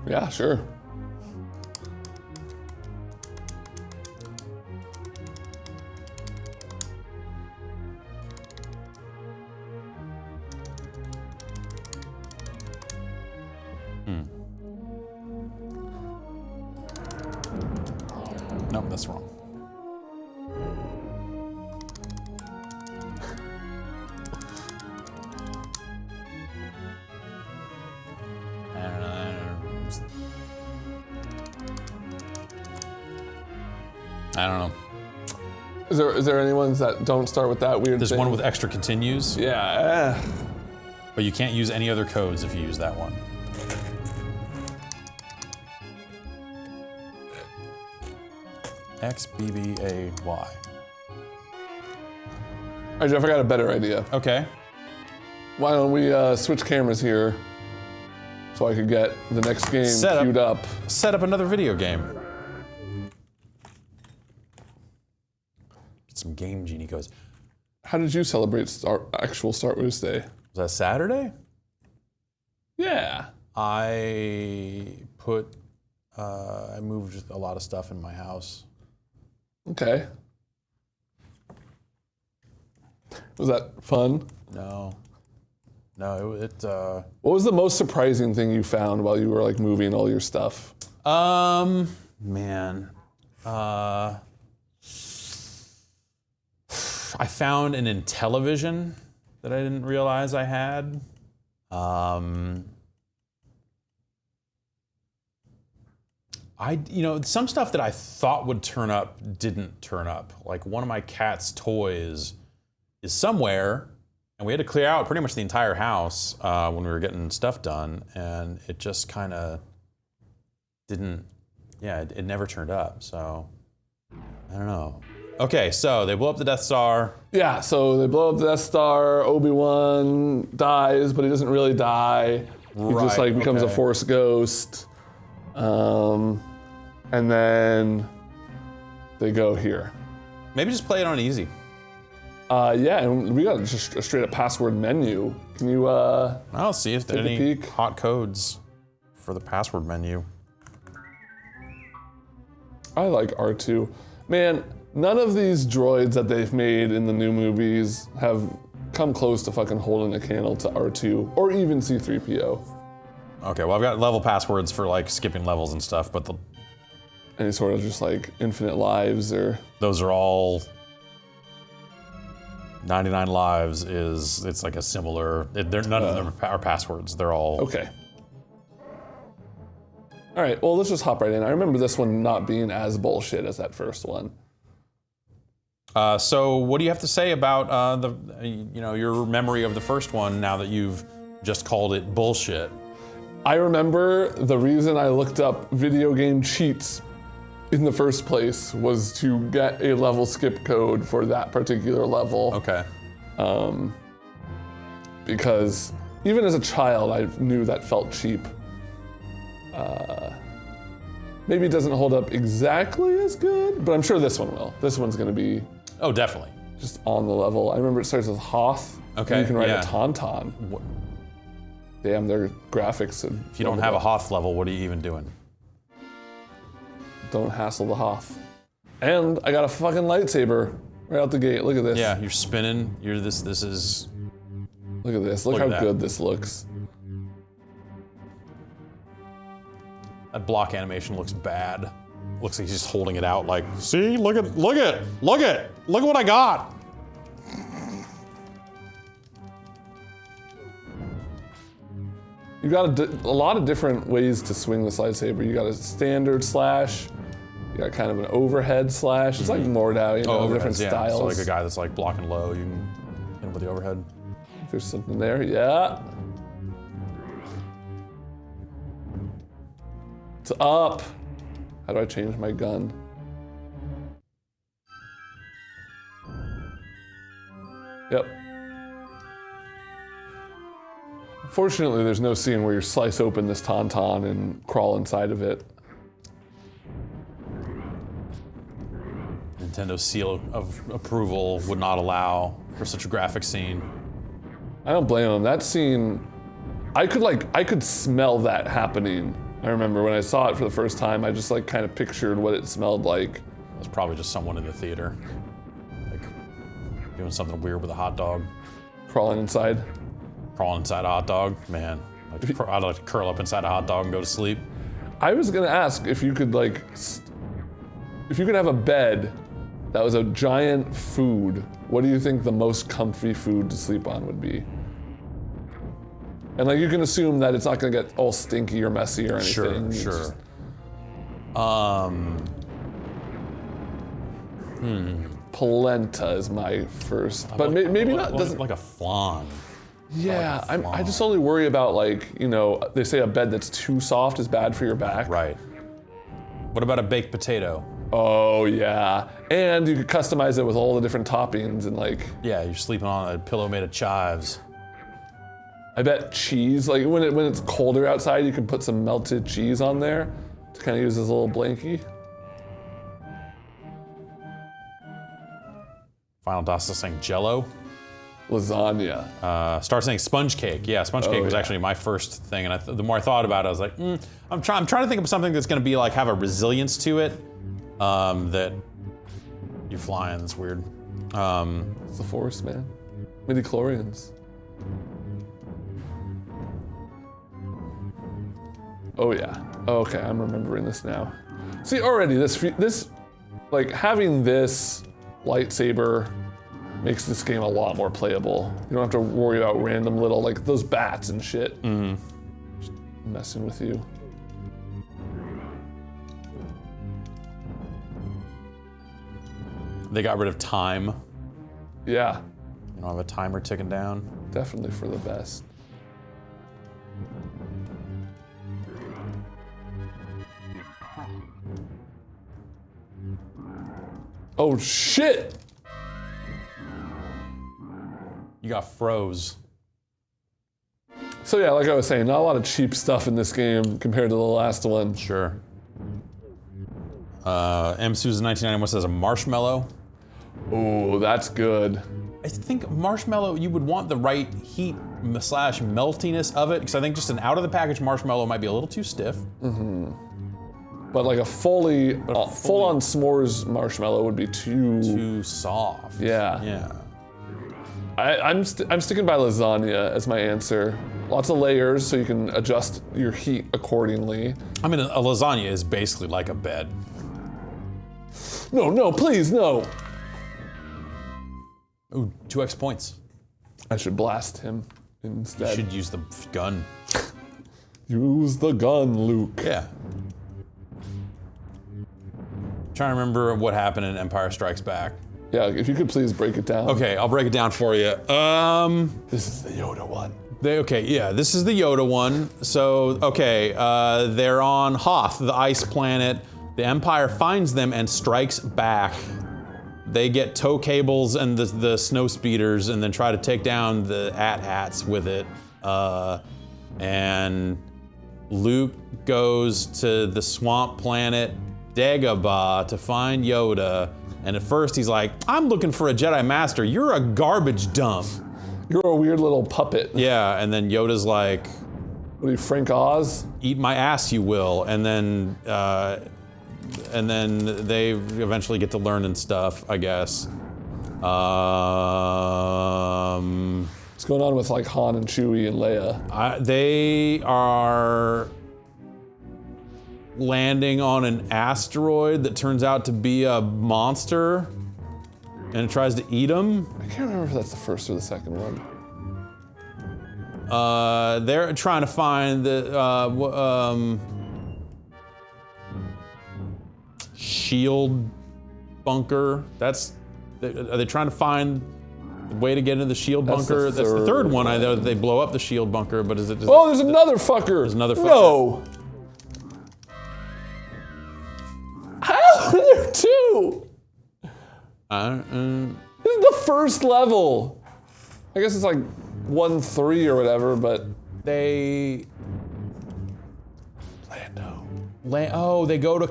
Yeah, sure. nope, that's wrong. I don't know. Is there any ones that don't start with that weird There's thing? one with extra continues, Yeah. but you can't use any other codes if you use that one. XBBAY. All right, Jeff, I got a better idea. Okay. Why don't we switch cameras here so I could get the next game Set up. queued up. Set up another video game. Get some Game Genie codes. How did you celebrate actual Star Wars Day? Was that Saturday? Yeah. I moved a lot of stuff in my house. Okay. Was that fun? No, it What was the most surprising thing you found while you were like moving all your stuff? man, I found an Intellivision that I didn't realize I had. Some stuff that I thought would turn up didn't turn up. Like one of my cat's toys is somewhere, and we had to clear out pretty much the entire house when we were getting stuff done, and it just kind of didn't. Yeah, it never turned up. So I don't know. Okay, so they blow up the Death Star. Yeah, so they blow up the Death Star, Obi-Wan dies, but he doesn't really die. He just like becomes a Force ghost. And then they go here. Maybe just play it on easy. Yeah, and we got just a straight up password menu. Can you I'll see if there are Take a any peek. hot codes for the password menu. I like R2. Man, none of these droids that they've made in the new movies have come close to fucking holding a candle to R2 or even C-3PO. Okay, well I've got level passwords for like skipping levels and stuff, but Any sort of just like infinite lives or... those are all 99 lives it's like a similar, none of them are passwords, they're all... Okay. All right, well, let's just hop right in. I remember this one not being as bullshit as that first one. So what do you have to say about your memory of the first one now that you've just called it bullshit? I remember the reason I looked up video game cheats in the first place was to get a level skip code for that particular level. Okay. Because even as a child, I knew that felt cheap. Maybe it doesn't hold up exactly as good, but I'm sure this one will. This one's gonna be... Oh, definitely. just on the level. I remember it starts with Hoth. Okay, And you can ride yeah. a Tauntaun. Damn, their graphics. If you don't have a Hoth level, what are you even doing? Don't hassle the Hoth. And I got a fucking lightsaber right out the gate. Look at this. Yeah, you're spinning. This is. Look at this. Look Look how at that. good this looks. That block animation looks bad. Looks like he's just holding it out like, see, look at what I got. You got a lot of different ways to swing this lightsaber. You got a standard slash. You got kind of an overhead slash. It's like Mordau, different yeah. styles. So like a guy that's like blocking low, you can hit him with the overhead. If there's something there, yeah. It's up. How do I change my gun? Yep. Fortunately, there's no scene where you slice open this Tauntaun and crawl inside of it. Nintendo's seal of approval would not allow for such a graphic scene. I don't blame them. That scene, I could smell that happening. I remember when I saw it for the first time, I just like kind of pictured what it smelled like. It was probably just someone in the theater, like doing something weird with a hot dog, Crawling inside. crawling inside a hot dog. Man, I'd like to curl up inside a hot dog and go to sleep. I was gonna ask if you could if you could have a bed that was a giant food, what do you think the most comfy food to sleep on would be? And like you can assume that it's not gonna get all stinky or messy or anything. Sure. Polenta is my first, but maybe not. Doesn't like a flan. Yeah, like a I just only worry about they say a bed that's too soft is bad for your back. Right. What about a baked potato? Oh yeah, and you could customize it with all the different toppings and like. Yeah, you're sleeping on a pillow made of chives. I bet cheese, like when it's colder outside, you can put some melted cheese on there to kind of use as a little blankie. Final Dots is saying Jello. Lasagna. Start saying sponge cake. Yeah, sponge cake was yeah. actually my first thing, and the more I thought about it, I was like, I'm trying to think of something that's going to be like have a resilience to it. That you're flying. That's weird. It's the Force, man. Midi-chlorians. Oh yeah. Okay, I'm remembering this now. See, already this, like having this lightsaber makes this game a lot more playable. You don't have to worry about random little, like those bats and shit. Just messing with you. They got rid of time. Yeah, You don't have a timer ticking down. definitely for the best. Oh shit! You got froze. So yeah, like I was saying, not a lot of cheap stuff in this game compared to the last one. Sure. M. Susan 1991 says a marshmallow. Oh, that's good. I think marshmallow, you would want the right heat / meltiness of it, because I think just an out of the package marshmallow might be a little too stiff. But like a full-on s'mores marshmallow would be Too soft. Yeah. Yeah. I'm sticking by lasagna as my answer. Lots of layers so you can adjust your heat accordingly. I mean, a lasagna is basically like a bed. No, please, no. Ooh, 2x points. I should blast him You instead. should use the gun. Use the gun, Luke. Yeah. Trying to remember what happened in Empire Strikes Back. Yeah, if you could please break it down. Okay, I'll break it down for you. This is the Yoda one. This is the Yoda one. So, okay, they're on Hoth, the ice planet. The Empire finds them and strikes back. They get tow cables and the snow speeders and then try to take down the AT-ATs with it. And Luke goes to the swamp planet Dagobah to find Yoda And at first he's like, I'm looking for a Jedi Master. You're a garbage dump. You're a weird little puppet. Yeah, and then Yoda's like, What are you, Frank Oz? eat my ass, you will. And then they eventually get to learn and stuff, I guess. What's going on with like Han and Chewie and Leia? They are landing on an asteroid that turns out to be a monster, and it tries to eat them. I can't remember if that's the first or the second one. They're trying to find the shield bunker. Are they trying to find a way to get into the shield bunker? That's the third one. I know that they blow up the shield bunker, but is it just... Oh, there's another fucker! There's another fucker. No! How are there two? This is the first level. I guess it's like 1-3 or whatever, but... They go to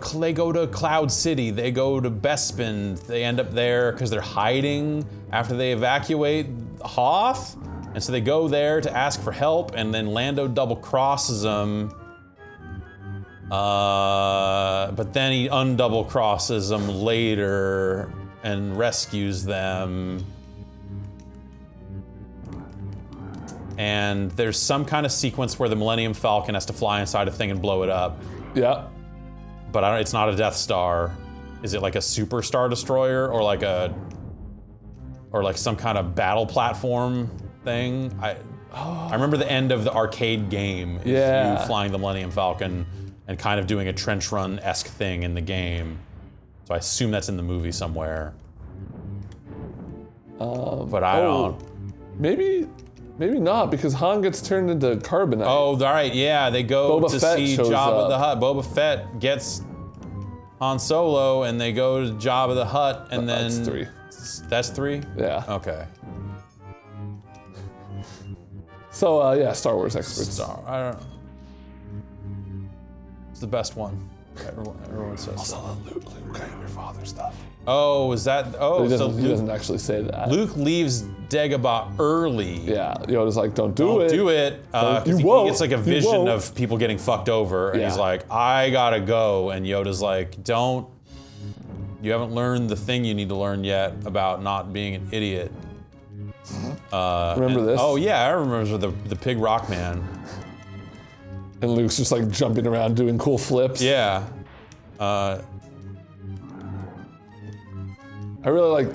Cloud City. They go to Bespin. They end up there because they're hiding after they evacuate Hoth, and so they go there to ask for help. And then Lando double crosses them, but then he undouble crosses them later and rescues them. And there's some kind of sequence where the Millennium Falcon has to fly inside a thing and blow it up. Yeah. But it's not a Death Star. Is it like a Super Star Destroyer or like some kind of battle platform thing? I remember the end of the arcade game. Is Yeah. you flying the Millennium Falcon and kind of doing a trench run-esque thing in the game. So I assume that's in the movie somewhere. But I don't. Maybe not, because Han gets turned into carbonite. Oh, all right, yeah, they go Boba to Fett see shows Jabba the up. Hutt. Boba Fett gets Han Solo, and they go to Jabba the Hutt, and then... That's 3. That's 3? Yeah. Okay. So, yeah, Star Wars experts. I don't know. It's the best one. Everyone says so. Also, Luke, I am your father stuff. Oh, is that... Oh, He so doesn't actually say that. Luke leaves Dagobah early. Yeah, Yoda's like, don't Don't it. do it. You He won't. gets like a You vision won't. of people getting fucked over, and he's Yeah. like, I gotta go. And Yoda's like, don't. You haven't learned the thing you need to learn yet about not being an idiot. Remember this? Oh yeah, I remember the Pig Rock Man. And Luke's just like jumping around doing cool flips. Yeah. I really like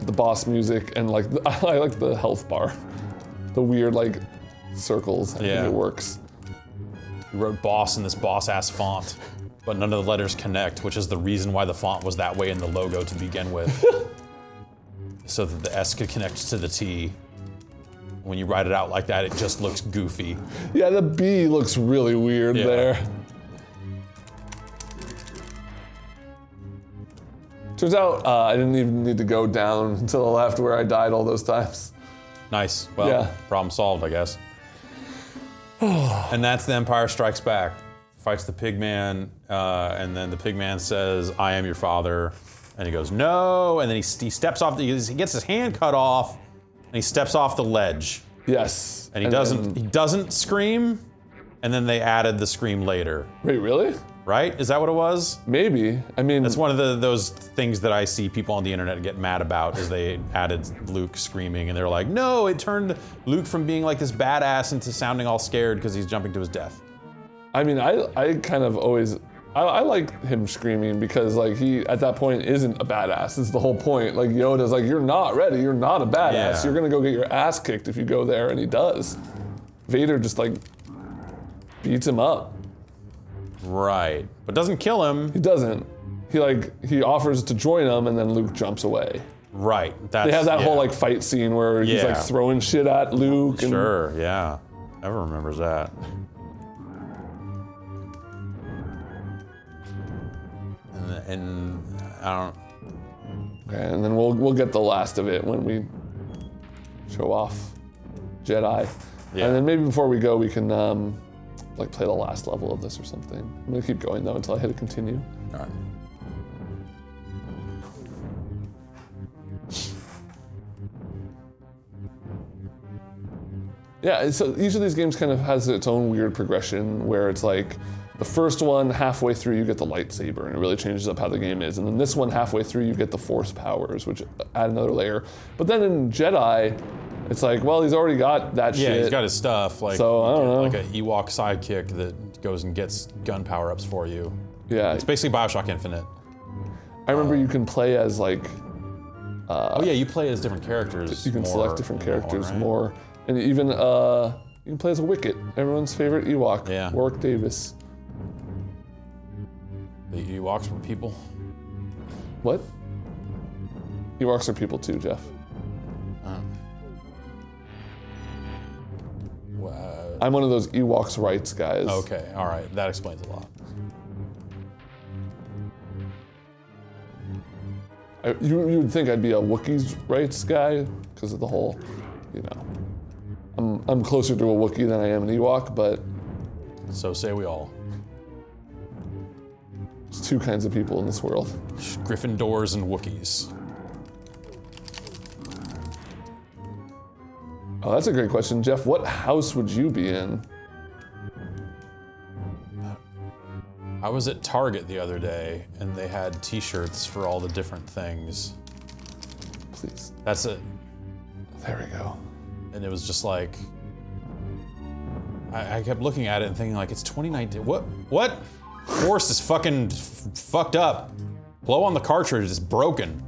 the boss music and like I like the health bar. The weird like circles. I think Yeah. it works. He wrote boss in this boss-ass font, but none of the letters connect, which is the reason why the font was that way in the logo to begin with. So that the S could connect to the T. When you write it out like that, it just looks goofy. Yeah, the B looks really weird Yeah. there. Turns out I didn't even need to go down to the left where I died all those times. Nice. Well, Yeah. problem solved, I guess. And that's The Empire Strikes Back. Fights the Pigman, and then the Pigman says, I am your father. And he goes, no. And then he steps off, he gets his hand cut off, and he steps off the ledge. Yes. And he doesn't scream, and then they added the scream later. Wait, really? Right? Is that what it was? Maybe. I mean, That's one of those things that I see people on the internet get mad about, is they added Luke screaming, and they're like, no, it turned Luke from being like this badass into sounding all scared because he's jumping to his death. I mean, I kind of always, I like him screaming because like he, at that point, isn't a badass. It's the whole point. Like Yoda's like, you're not ready. You're not a badass. Yeah. You're gonna go get your ass kicked if you go there, and he does. Vader just like beats him up. Right. But doesn't kill him. He doesn't. He offers to join him, and then Luke jumps away. Right. That's, They have that yeah. whole like fight scene where he's Yeah. like throwing shit at Luke. And, Sure, yeah. Everyone remembers that. And I don't... Okay, and then we'll get the last of it when we show off Jedi. Yeah. And then maybe before we go, we can like play the last level of this or something. I'm gonna keep going though until I hit a continue. All right. Yeah, so each of these games kind of has its own weird progression where it's like the first one, halfway through, you get the lightsaber, and it really changes up how the game is. And then this one, halfway through, you get the Force powers, which add another layer. But then in Jedi, it's like, well, he's already got that shit. Yeah, he's got his stuff. Like, so, I don't know. Like an Ewok sidekick that goes and gets gun power-ups for you. Yeah. It's basically Bioshock Infinite. I remember you can play as like... oh yeah, you play as different characters. You can select different characters right? more. And even, you can play as a Wicket, everyone's favorite Ewok, Yeah. Warwick Davis. The Ewoks were people. What? Ewoks are people too, Jeff. I'm one of those Ewoks rights guys. Okay, all right, that explains a lot. You would think I'd be a Wookiees rights guy because of the whole, you know. I'm closer to a Wookiee than I am an Ewok, but So say we all. there's two kinds of people in this world. Gryffindors and Wookiees. Oh, that's a great question, Jeff. What house would you be in? I was at Target the other day, and they had T-shirts for all the different things. Please. That's it. There we go. And it was just like, I kept looking at it and thinking like, it's 2019. What? Force is fucking fucked up. Blow on the cartridge, it's broken.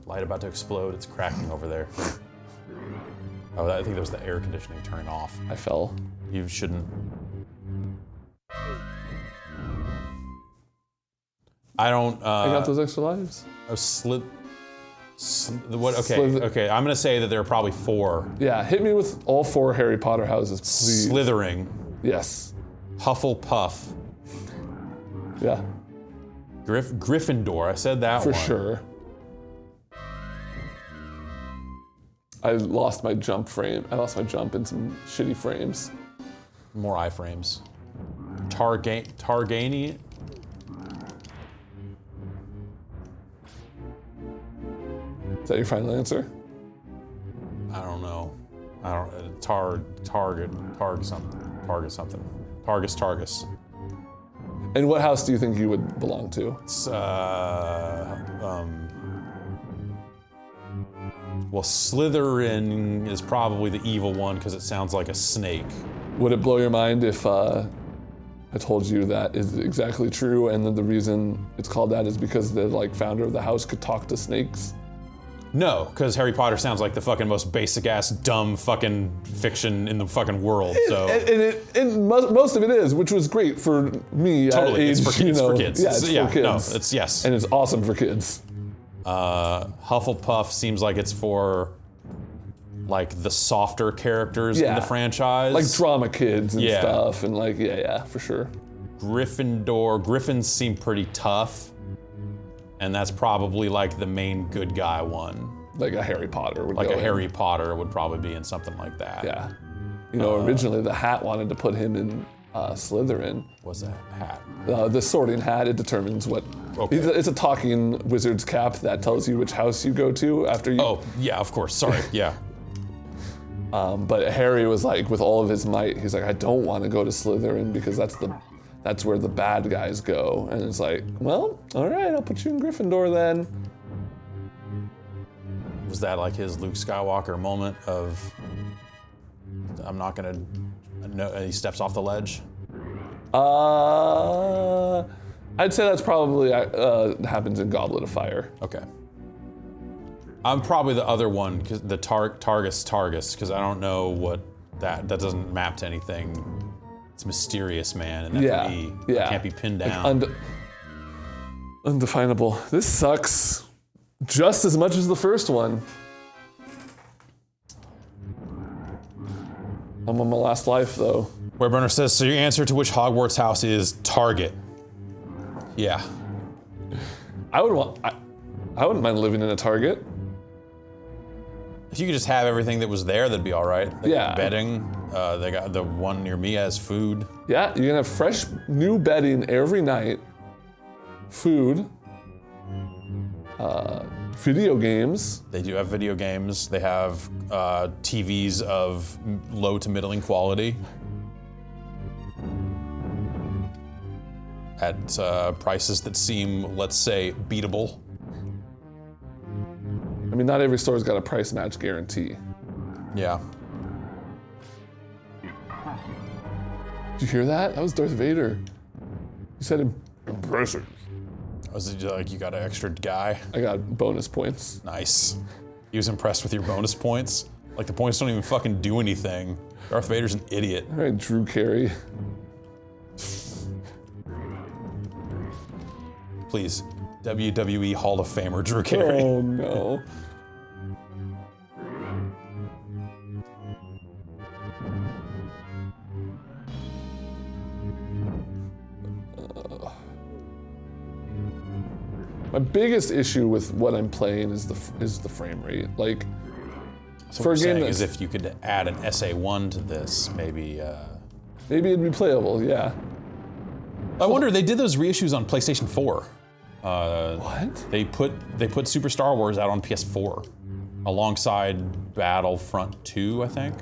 Light about to explode, it's cracking over there. Oh, I think that was the air conditioning turning off. I fell. You shouldn't. I don't. I got those extra lives. Oh, what? Okay, Slither- okay. I'm gonna say that there are probably 4. Yeah, hit me with all 4 Harry Potter houses, please. Slithering, Yes. Hufflepuff, Yeah, Gryffindor. I said that for one. sure. I lost my jump frame. I lost my jump in some shitty frames. More iframes. Targani. Is that your final answer? I don't know. I don't. Target something. Targus. And what house do you think you would belong to? It's, well, Slytherin is probably the evil one because it sounds like a snake. Would it blow your mind if I told you that is exactly true, and then the reason it's called that is because the founder of the house could talk to snakes? No, because Harry Potter sounds like the fucking most basic ass dumb fucking fiction in the fucking world. So And most of it is, which was great for me. totally, at age, it's for kids. For kids. Yeah, it's for kids. No, it's yes. And it's awesome for kids. Hufflepuff seems like it's for like the softer characters in Yeah. the franchise. Like drama kids and Yeah. stuff, and yeah, for sure. Griffins seem pretty tough. And that's probably like the main good guy one. Like a Harry Potter would Like go a in. Harry Potter would probably be in something like that. Yeah. Originally the hat wanted to put him in Slytherin. What's that hat? The sorting hat, it determines what... Okay. It's a talking wizard's cap that tells you which house you go to after you... Oh, yeah, of course. Sorry. Yeah. But Harry was like, with all of his might, he's like, I don't want to go to Slytherin because that's where the bad guys go. And it's like, well, all right, I'll put you in Gryffindor then. Was that like his Luke Skywalker moment of, I'm not gonna, no, and he steps off the ledge? I'd say that's probably happens in Goblet of Fire. Okay. I'm probably the other one, because the Targus, because I don't know what that doesn't map to anything. It's mysterious, man, and that can't be pinned down. Undefinable. This sucks just as much as the first one. I'm on my last life, though. Wereburner says, so your answer to which Hogwarts house is Target. Yeah. I wouldn't mind living in a Target. If you could just have everything that was there, that'd be all right. They Yeah. got bedding. They got the one near me has food. Yeah, you're gonna have fresh new bedding every night. Food. Video games. They do have video games. They have TVs of low to middling quality at prices that seem, let's say, beatable. I mean, not every store's got a price match guarantee. Yeah. Did you hear that? That was Darth Vader. He said impressive. Was it like you got an extra guy? I got bonus points. Nice. He was impressed with your bonus points. Like the points don't even fucking do anything. Darth Vader's an idiot. All right, Drew Carey. Please, WWE Hall of Famer Drew Carey. Oh no. My biggest issue with what I'm playing is the frame rate. Like, So for what a you're game saying that's is if you could add an SA1 to this, maybe. maybe it'd be playable, yeah. I wonder, they did those reissues on PlayStation 4. What? They put Super Star Wars out on PS4 alongside Battlefront 2, I think.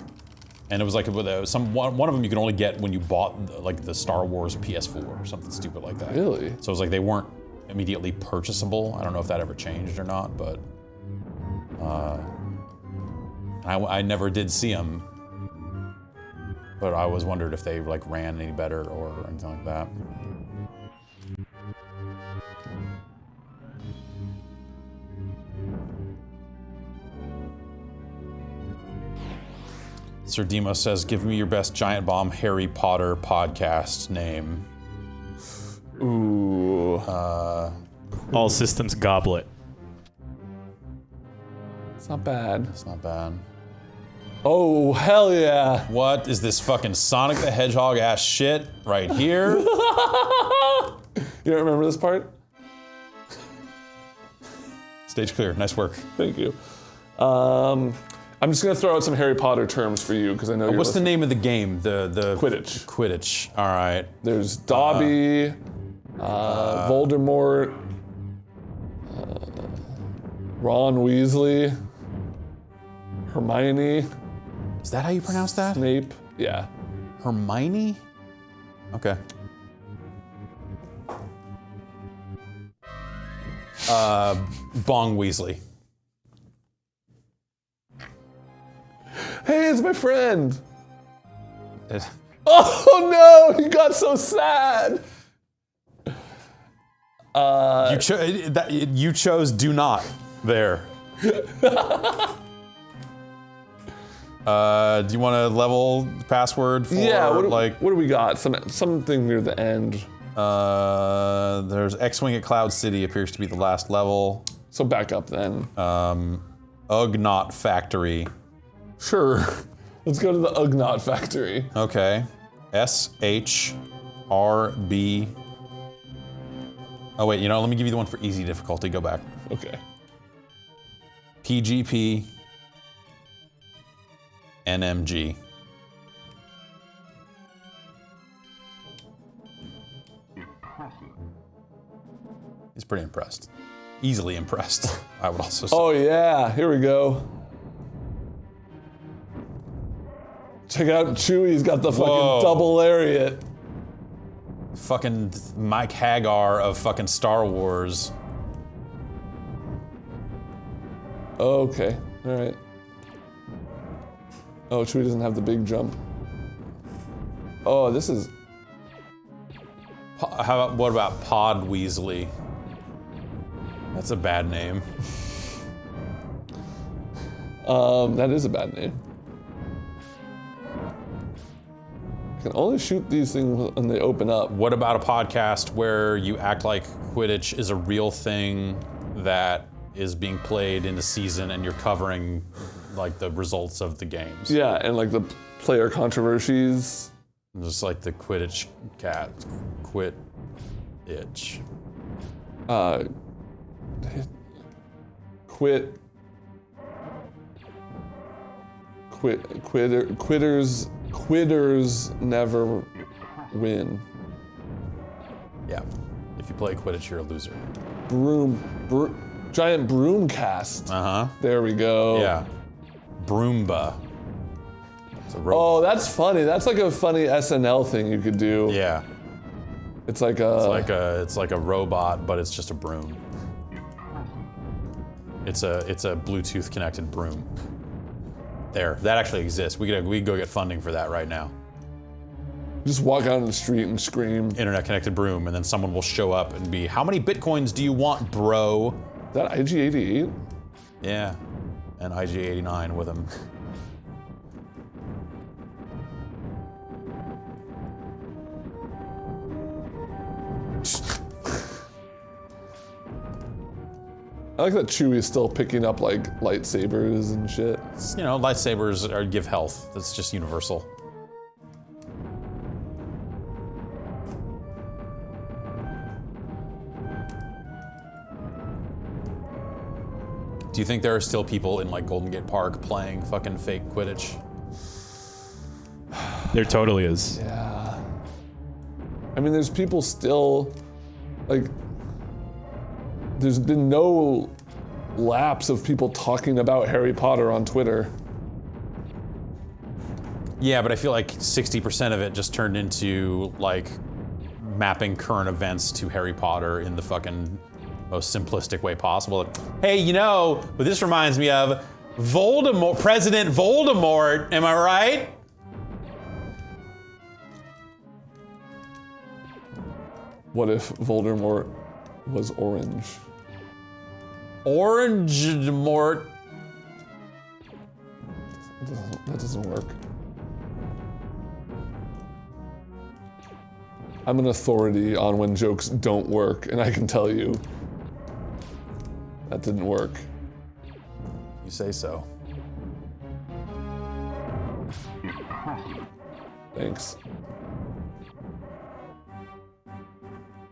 And it was like one of them you could only get when you bought like the Star Wars PS4 or something stupid like that. Really? So it was like they weren't immediately purchasable. I don't know if that ever changed or not, but I never did see them. But I always wondered if they like ran any better or anything like that. Sir Demo says, give me your best Giant Bomb Harry Potter podcast name. Ooh. All Systems Goblet. It's not bad. It's not bad. Oh, hell yeah. What is this fucking Sonic the Hedgehog ass shit right here? You don't remember this part? Stage clear. Nice work. Thank you. I'm just gonna throw out some Harry Potter terms for you because I know you're What's the name of the game? The Quidditch. Quidditch. All right. There's Dobby, Voldemort, Ron Weasley, Hermione, Is that how you pronounce that? Snape. Yeah. Hermione? Okay. Bong Weasley. Hey, it's my friend. Oh no, he got so sad. You chose do not there. Do you want a level password for what do we got? Something near the end. There's X-Wing at Cloud City appears to be the last level. So back up then. Ugnaught Factory. Sure. Let's go to the Ugnaught Factory. Okay. SHRB. Oh wait, let me give you the one for easy difficulty. Go back. Okay. PGP. NMG. He's pretty impressed. Easily impressed, I would also say. Oh yeah, here we go. Check out Chewie's got the fucking double lariat. Fucking Mike Hagar of fucking Star Wars. Okay, all right. Oh, Chewie doesn't have the big jump. Oh, this is... What about Pod Weasley? That's a bad name. That is a bad name. You can only shoot these things when they open up. What about a podcast where you act like Quidditch is a real thing that is being played in the season and you're covering like the results of the games? Yeah, and like the player controversies. Just like the Quidditch cat. Quit itch. Quitters never win. Yeah. If you play Quidditch, you're a loser. Giant broom cast. Uh-huh. There we go. Yeah. Broomba. It's a robot. Oh, that's funny. That's like a funny SNL thing you could do. Yeah. It's like a... It's like a robot, but it's just a broom. It's a Bluetooth connected broom. There, that actually exists. We could go get funding for that right now. Just walk out on the street and scream. Internet connected broom, and then someone will show up and be, how many bitcoins do you want, bro? Is that IG-88? Yeah, and IG-89 with him. I like that Chewie's still picking up like lightsabers and shit. You know, lightsabers give health. That's just universal. Do you think there are still people in like Golden Gate Park playing fucking fake Quidditch? There totally is. Yeah. I mean, there's people still, like, there's been no lapse of people talking about Harry Potter on Twitter. Yeah, but I feel like 60% of it just turned into like mapping current events to Harry Potter in the fucking most simplistic way possible. Hey, you know what this reminds me of? Voldemort, President Voldemort, am I right? What if Voldemort was orange? Orange-mort. That doesn't work. I'm an authority on when jokes don't work, and I can tell you that didn't work. You say so. Thanks.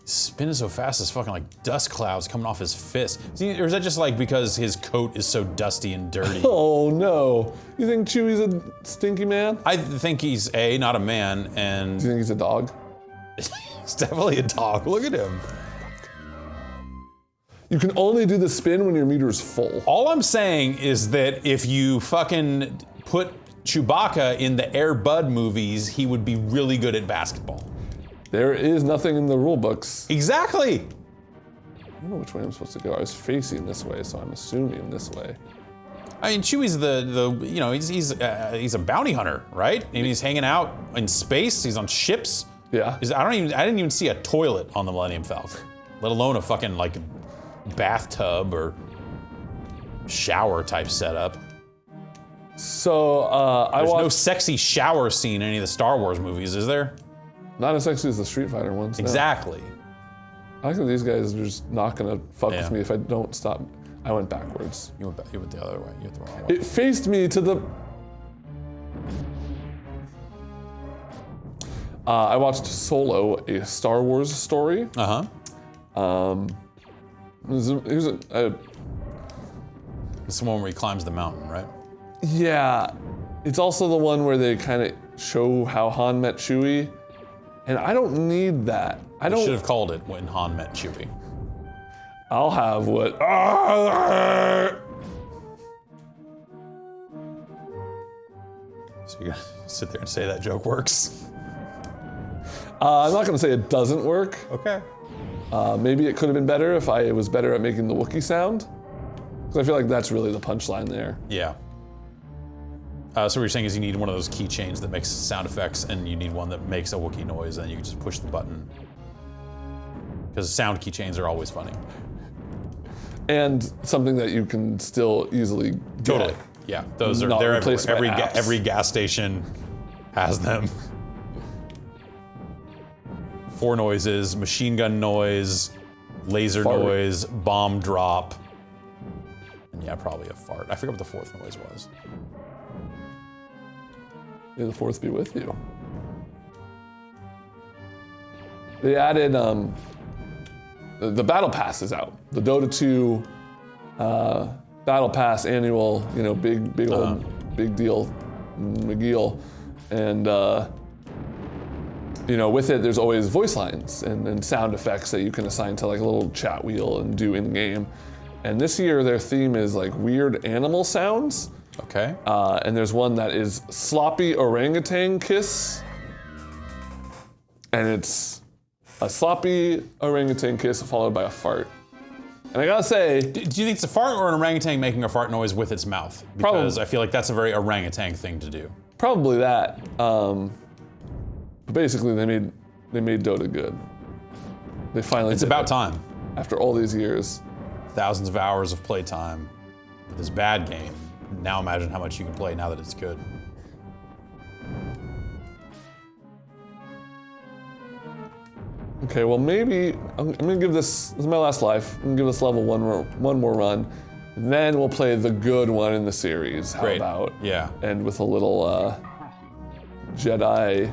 Spinning so fast as fucking like dust clouds coming off his fist. See, or is that just like because his coat is so dusty and dirty? Oh no. You think Chewie's a stinky man? I think he's not a man, and Do you think he's a dog? he's definitely a dog. Look at him. You can only do the spin when your meter's full. All I'm saying is that if you fucking put Chewbacca in the Air Bud movies, he would be really good at basketball. There is nothing in the rule books. Exactly. I don't know which way I'm supposed to go. I was facing this way, so I'm assuming this way. I mean, Chewie's the you know, he's a bounty hunter, right? And he's hanging out in space. He's on ships. Yeah. I didn't even see a toilet on the Millennium Falcon, let alone a fucking like bathtub or shower type setup. So There's no sexy shower scene in any of the Star Wars movies, is there? Not as sexy as the Street Fighter ones. No. Exactly. I think these guys are just not gonna fuck Yeah. with me if I don't stop. I went backwards. You went the other way. You went the wrong way. It faced me to the... I watched Solo, a Star Wars story. Uh-huh. It's It's the one where he climbs the mountain, right? yeah, it's also the one where they kind of show how Han met Chewie, and I don't need that. I Should don't. have called it when Han met Chewie. I'll have what. So you're gonna sit there and say that joke works? I'm not gonna say it doesn't work. Okay. Maybe it could have been better if I was better at making the Wookiee sound, because I feel like that's really the punchline there. Yeah. So what you're saying is you need one of those keychains that makes sound effects, and you need one that makes a Wookiee noise, and you can just push the button. Because sound keychains are always funny. And something that you can still easily get. Totally. Yeah, those are Not they're replaced everywhere. by apps. Every gas station has them. 4 noises: machine gun noise, laser Fart. noise, bomb drop, and yeah, probably a fart. I forget what the 4th noise was. May the fourth be with you. They added the Battle Pass is out. The Dota 2 Battle Pass annual, big deal, McGeal, and with it there's always voice lines and sound effects that you can assign to like a little chat wheel and do in game. And this year their theme is like weird animal sounds. Okay. And there's one that is sloppy orangutan kiss. And it's a sloppy orangutan kiss followed by a fart. And I gotta say, Do you think it's a fart or an orangutan making a fart noise with its mouth? Because I feel like that's a very orangutan thing to do. probably that. But basically, they made Dota good. They finally. It's did about it. time. After all these years. Thousands of hours of playtime with this bad game. Now imagine how much you can play now that it's good. Okay, well maybe I'm gonna give this is my last life. I'm gonna give this level one more run. Then we'll play the good one in the series. How Great. about? Yeah. And with a little Jedi.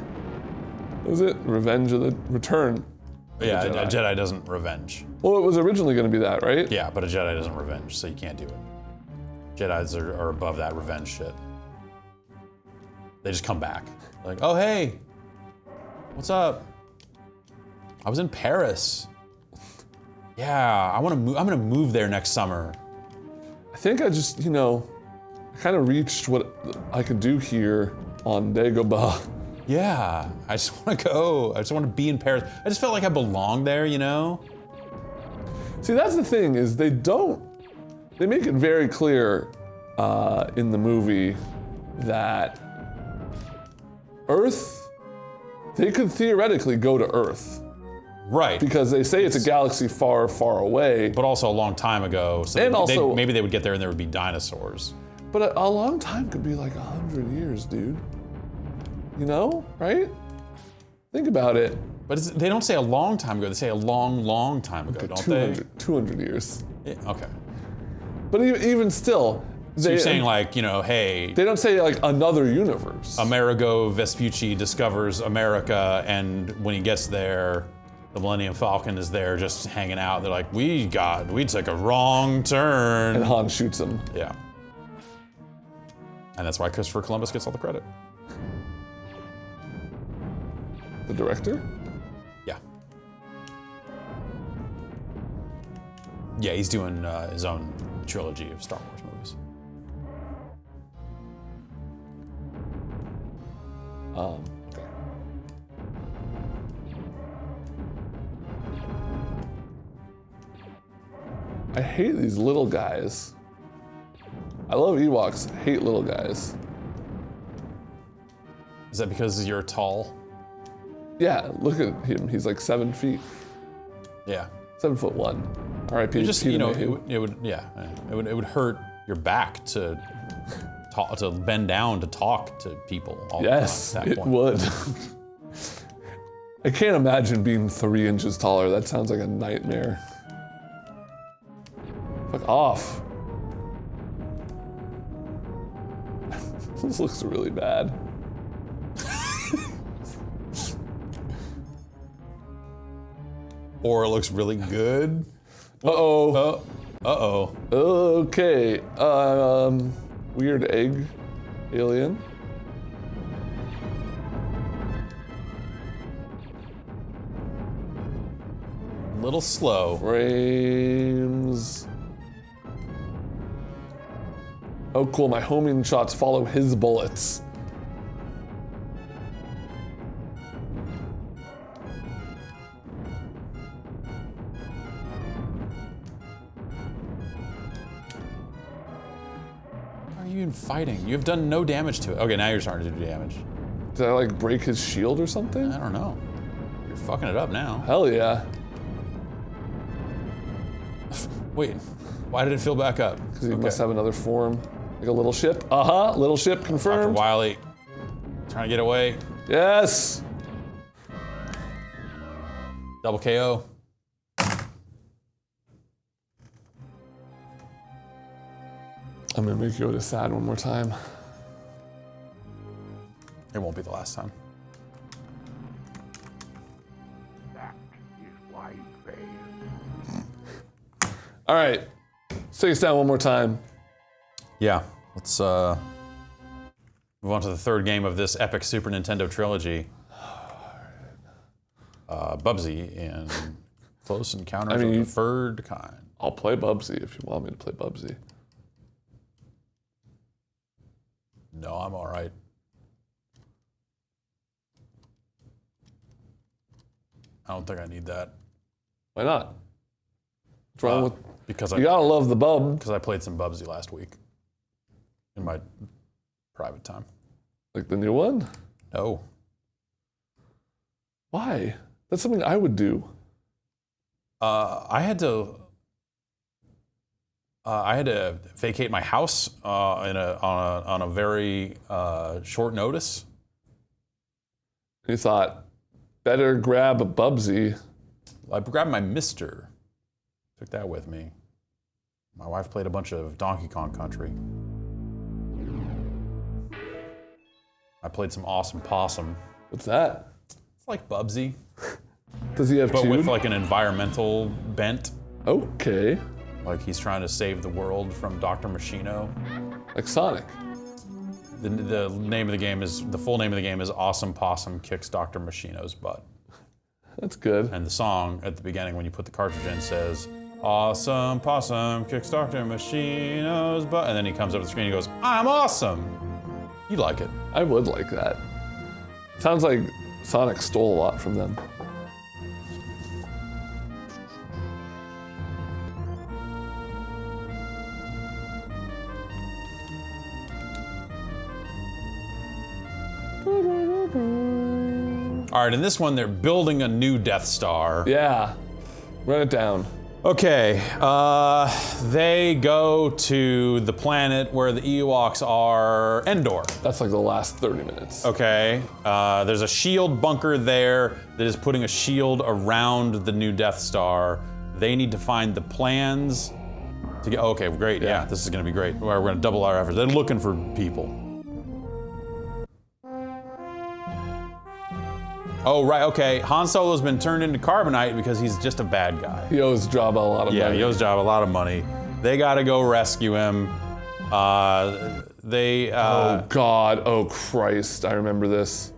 What was it? Revenge of the Return. Yeah, Jedi. a Jedi doesn't revenge. Well, it was originally gonna be that, right? Yeah, but a Jedi doesn't revenge, so you can't do it. Jedis are above that revenge shit. They just come back. Like, oh hey, what's up? I was in Paris. Yeah, I want to move. I'm gonna move there next summer. I think I just, I kind of reached what I could do here on Dagobah. Yeah, I just want to go. I just want to be in Paris. I just felt like I belonged there, you know? See, that's the thing, is they make it very clear in the movie that Earth, they could theoretically go to Earth. Right. Because they say it's a galaxy far, far away. But also a long time ago, so And also- maybe they would get there and there would be dinosaurs. But a long time could be like 100 years, dude. You know, right? Think about it. But they don't say a long time ago, they say a long, long time ago, don't 200 years. they? Yeah, okay. But even still, So you're saying like, hey, they don't say like another universe. Amerigo Vespucci discovers America, and when he gets there, the Millennium Falcon is there just hanging out. They're like, we took a wrong turn. And Han shoots him. Yeah. And that's why Christopher Columbus gets all the credit. The director? Yeah. Yeah, he's doing his own trilogy of Star Wars movies. I hate these little guys. I love Ewoks, hate little guys. Is that because you're tall? Yeah, look at him. He's like 7 feet. Yeah. 7'1". R.I.P. You just, Peter it Mayhew. would hurt your back to talk, to bend down to talk to people all Yes, the time at that it point. would. I can't imagine being 3 inches taller. That sounds like a nightmare. Fuck off. This looks really bad. Or it looks really good. Uh-oh. Uh-oh. Okay. Weird egg alien. A little slow. Frames. Oh, cool. My homing shots follow his bullets. Why are you even fighting? You have done no damage to it. Okay, now you're starting to do damage. Did I like break his shield or something? I don't know. You're fucking it up now. Hell yeah. Wait, why did it fill back up? Because he must have another form. Like a little ship. Little ship Dr. confirmed. Wily, trying to get away. Yes. Double KO. I'm gonna make Yoda sad one more time. It won't be the last time. That is why you fail. All right. Let's take us down one more time. Yeah, let's move on to the third game of this epic Super Nintendo trilogy. Bubsy in Close Encounters of the Third Kind. I'll play Bubsy if you want me to play Bubsy. No, I'm all right. I don't think I need that. Why not? What's wrong with? Because You gotta love the bub. I played some Bubsy last week in my private time. Like the new one? No. Why? That's something I would do. I had to vacate my house on a very short notice. You thought, better grab a Bubsy. I grabbed my Mister. Took that with me. My wife played a bunch of Donkey Kong Country. I played some Awesome Possum. What's that? It's like Bubsy, Does he have but with tube? like an environmental bent. Okay. Like he's trying to save the world from Dr. Machino. Like Sonic. The name of the game is, the full name of the game is Awesome Possum Kicks Dr. Machino's Butt. That's good. And the song at the beginning when you put the cartridge in says, Awesome Possum Kicks Dr. Machino's Butt. And then he comes up to the screen and goes, I'm awesome. You'd like it. I would like that. Sounds like Sonic stole a lot from them. All right, in this one, they're building a new Death Star. Yeah. Run it down. Okay, they go to the planet where the Ewoks are, Endor. That's like the last 30 minutes. Okay, there's a shield bunker there that is putting a shield around the new Death Star. They need to find the plans to get, okay, great, yeah, this is gonna be great. We're gonna double our efforts. They're looking for people. Oh, right, okay. Han Solo's been turned into Carbonite because he's just a bad guy. He owes Jabba a lot of Yeah, money. he owes Jabba a lot of money. They gotta go rescue him. Oh God, oh Christ, I remember this.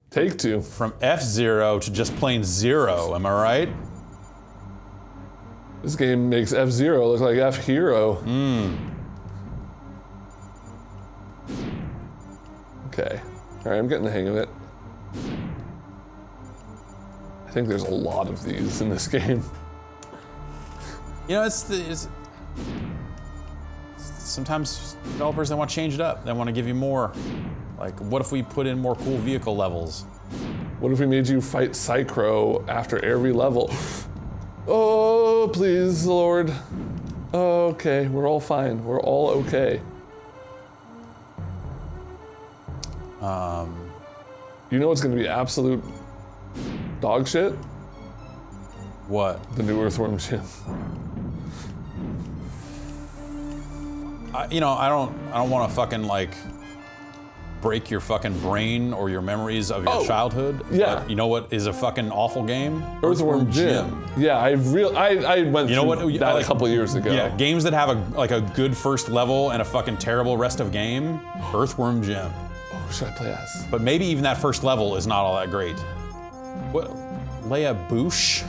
Take two. From F-Zero to just plain Zero, am I right? This game makes F-Zero look like F-Hero. Okay, all right, I'm getting the hang of it. I think there's a lot of these in this game. You know, sometimes developers, they want to change it up. They want to give you more. Like, what if we put in more cool vehicle levels? What if we made you fight Psychro after every level? Oh, please, Lord. Okay, we're all fine. We're all okay. You know what's going to be absolute dog shit? What? The new Earthworm Jim. I don't want to fucking like break your fucking brain or your memories of your childhood. yeah. But you know what is a fucking awful game? Earthworm Jim. Yeah, I went through that a couple years ago. Yeah, games that have a good first level and a fucking terrible rest of game. Earthworm Jim. Oh, should I play as? But maybe even that first level is not all that great. What? Leia Bouche?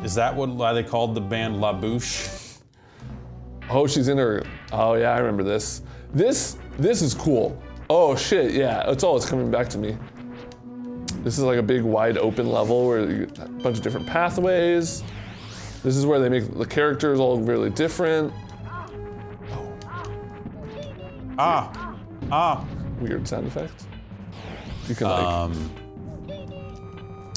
Is that why they called the band La Bouche? Oh, she's in her. Oh yeah, I remember this. This is cool. Oh shit, yeah. It's coming back to me. This is like a big wide open level where you get a bunch of different pathways. This is where they make the characters all really different. Weird sound effect. You can like.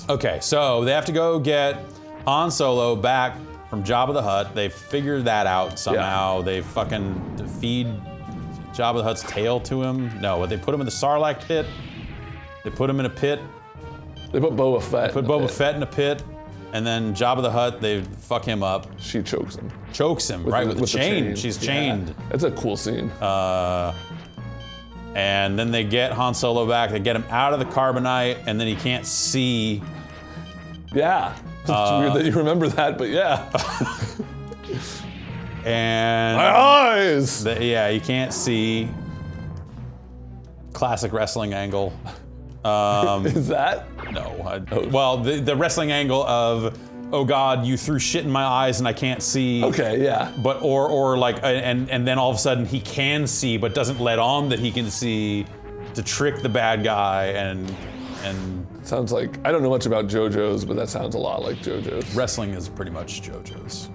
Okay, so they have to go get Han Solo back from Jabba the Hutt. They figured that out somehow. They fucking feed Jabba the Hutt's tail to him. No, they put him in the Sarlacc pit. They put him in a pit. They put Boba Fett. Put Boba Fett in a pit. And then Jabba the Hutt, they fuck him up. She chokes him. Chokes him, right, with the chain. She's chained. It's a cool scene. And then they get Han Solo back. They get him out of the carbonite, and then he can't see. Yeah. It's weird that you remember that, but yeah. And my eyes! Yeah, you can't see. Classic wrestling angle. Is that? No. Well, the wrestling angle of, oh God, you threw shit in my eyes and I can't see. Okay, yeah. But or like, and then all of a sudden he can see, but doesn't let on that he can see, to trick the bad guy and. Sounds like, I don't know much about JoJo's, but that sounds a lot like JoJo's. Wrestling is pretty much JoJo's.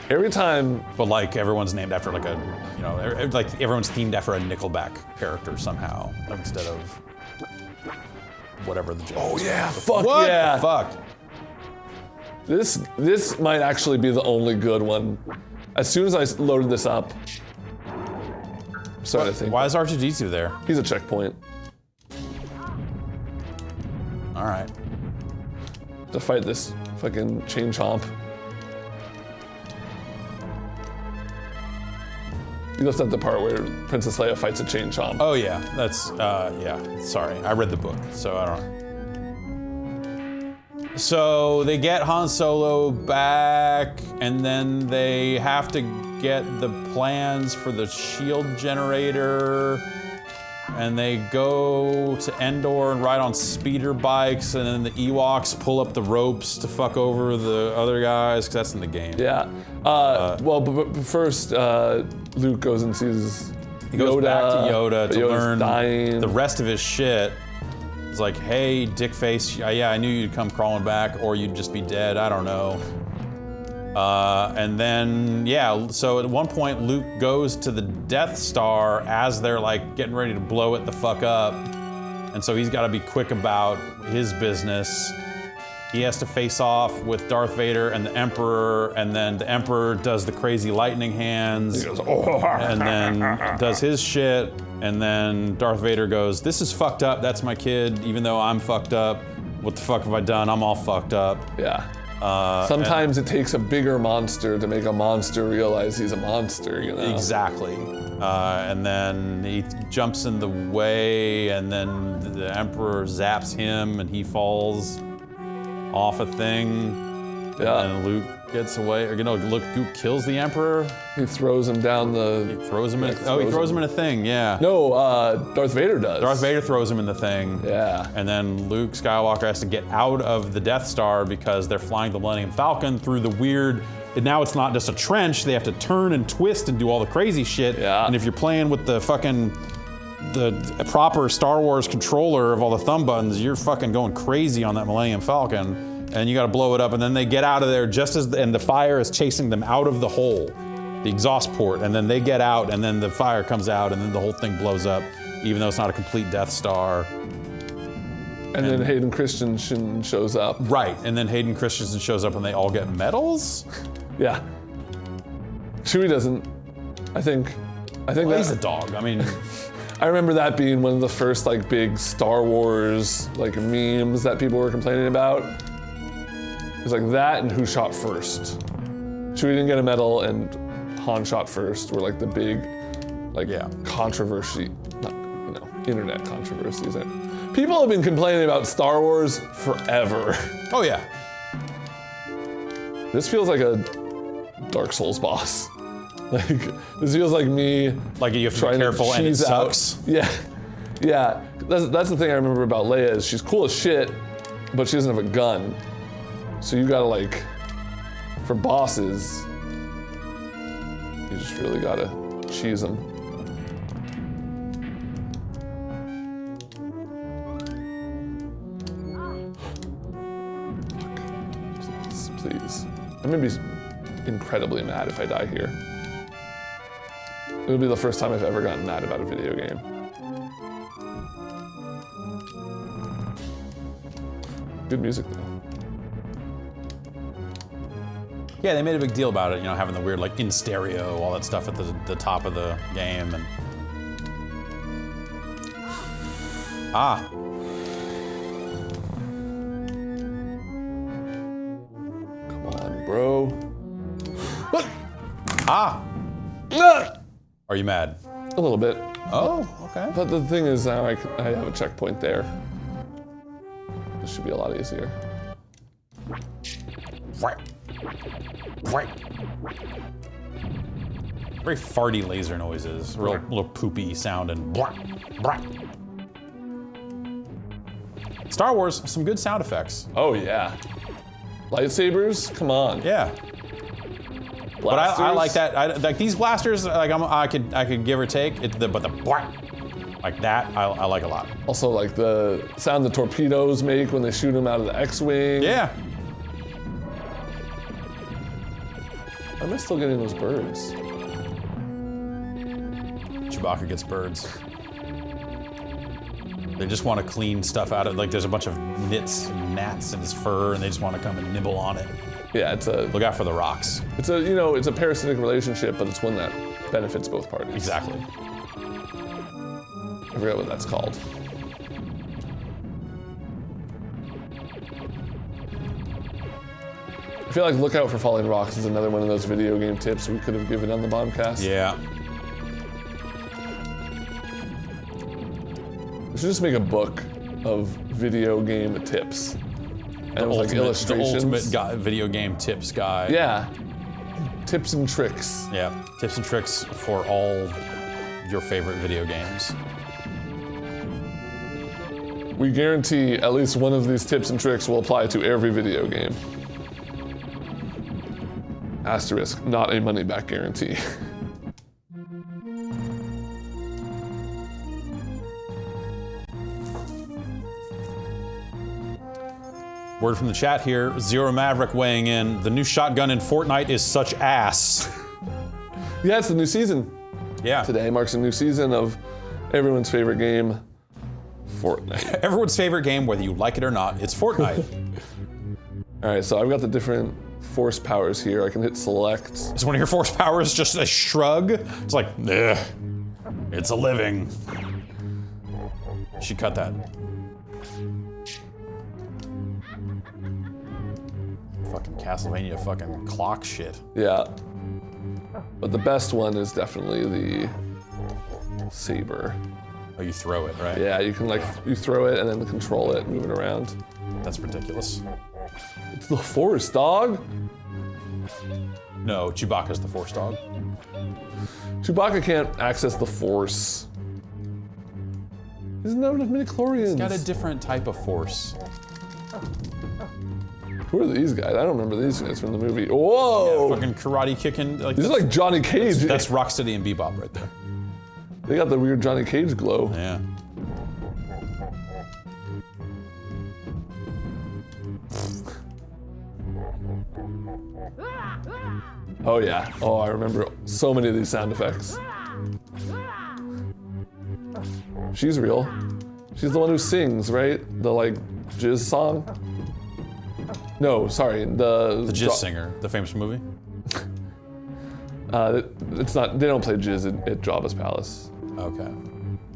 Every time. But like everyone's named after like a, you know, like everyone's themed after a Nickelback character somehow instead of whatever the joke. Oh is. yeah, fuck What yeah. the fuck? This might actually be the only good one. As soon as I loaded this up, I'm starting to think. Why is R2D2 there? He's a checkpoint. All right. To fight this fucking chain chomp. You left out the part where Princess Leia fights a chain chomp. Oh yeah, that's yeah. Sorry, I read the book, so I don't. So they get Han Solo back, and then they have to get the plans for the shield generator, and they go to Endor and ride on speeder bikes, and then the Ewoks pull up the ropes to fuck over the other guys, because that's in the game. Yeah. Well, but first, Luke goes and sees He goes Yoda, back to Yoda but to Yoda's learn dying. the rest of his shit. It's like, hey, dickface, yeah, I knew you'd come crawling back, or you'd just be dead, I don't know. And then, yeah, so at one point, Luke goes to the Death Star as they're like getting ready to blow it the fuck up. And so he's gotta be quick about his business. He has to face off with Darth Vader and the Emperor, and then the Emperor does the crazy lightning hands. He goes, oh. And then does his shit, and then Darth Vader goes, this is fucked up, that's my kid, even though I'm fucked up. What the fuck have I done? I'm all fucked up. Yeah. Sometimes it takes a bigger monster to make a monster realize he's a monster, you know? Exactly. And then he jumps in the way, and then the Emperor zaps him, and he falls off a thing. Yeah. And Luke gets away, or Luke kills the Emperor. He throws him down the... He throws him in. He throws him in a thing. Yeah. No, Darth Vader does. Darth Vader throws him in the thing. Yeah. And then Luke Skywalker has to get out of the Death Star because they're flying the Millennium Falcon through the weird. And now it's not just a trench. They have to turn and twist and do all the crazy shit. Yeah. And if you're playing with the proper Star Wars controller of all the thumb buttons, you're fucking going crazy on that Millennium Falcon. And you got to blow it up. And then they get out of there just as and the fire is chasing them out of the hole, the exhaust port. And then they get out, and then the fire comes out, and then the whole thing blows up, even though it's not a complete Death Star. And then Hayden Christensen shows up. Right, and then Hayden Christensen shows up and they all get medals? Yeah. Chewie doesn't. I think Well, he's a dog, I mean... I remember that being one of the first like big Star Wars like memes that people were complaining about. It was like that and who shot first. Chewie didn't get a medal and Han shot first were like the big like controversy, not, you know, internet controversies. People have been complaining about Star Wars forever. Oh yeah. This feels like a Dark Souls boss. Like, this feels like me Like you have to be trying careful to and it cheese out. sucks. Yeah, yeah. That's the thing I remember about Leia is she's cool as shit, but she doesn't have a gun. So you gotta like, for bosses, you just really gotta cheese them. Please. I'm gonna be incredibly mad if I die here. It'll be the first time I've ever gotten mad about a video game. Good music though. Yeah, they made a big deal about it, you know, having the weird like in stereo, all that stuff at the top of the game. And Come on, bro. Are you mad? A little bit. Oh, okay. But the thing is now I have a checkpoint there. This should be a lot easier. Very farty laser noises. Real poopy sound and blah, blah. Star Wars, some good sound effects. Oh yeah. Lightsabers, come on. Yeah. But I like that. Like these blasters, like I could give or take. But the blah, like that, I like a lot. Also like the sound the torpedoes make when they shoot them out of the X-Wing. Yeah. Why am I still getting those birds? Chewbacca gets birds. They just want to clean stuff out of, like there's a bunch of nits and gnats in his fur and they just want to come and nibble on it. Yeah, Look out for the rocks. it's a parasitic relationship, but it's one that benefits both parties. Exactly. I forgot what that's called. I feel like look out for falling rocks is another one of those video game tips we could have given on the Bombcast. Yeah. We should just make a book of video game tips. And with like illustrations. The ultimate video game tips guide. Yeah. Tips and tricks. Yeah. Tips and tricks for all your favorite video games. We guarantee at least one of these tips and tricks will apply to every video game. Asterisk, not a money-back guarantee. Word from the chat here, Zero Maverick weighing in. The new shotgun in Fortnite is such ass. Yeah, it's the new season. Yeah. Today marks a new season of everyone's favorite game, Fortnite. Everyone's favorite game, whether you like it or not, it's Fortnite. All right, so I've got the different force powers here. I can hit select. Is one of your force powers just a shrug? It's like, ugh, it's a living. You should cut that. Fucking Castlevania fucking clock shit. Yeah. But the best one is definitely the saber. Oh, you throw it, right? Yeah, you can you throw it and then control it, move it around. That's ridiculous. It's the force, dog. No, Chewbacca's the force dog. Chewbacca can't access the force. Isn't that what midichlorians? He's got a different type of force. Who are these guys? I don't remember these guys from the movie. Whoa! Yeah, fucking karate kicking. Like, These are like Johnny Cage. that's Rocksteady and Bebop right there. They got the weird Johnny Cage glow. Yeah. Oh yeah. Oh, I remember so many of these sound effects. She's real. She's the one who sings, right? The like jizz song. No, sorry. The Jizz Singer, the famous movie. It's not. They don't play jizz at Jabba's palace. Okay.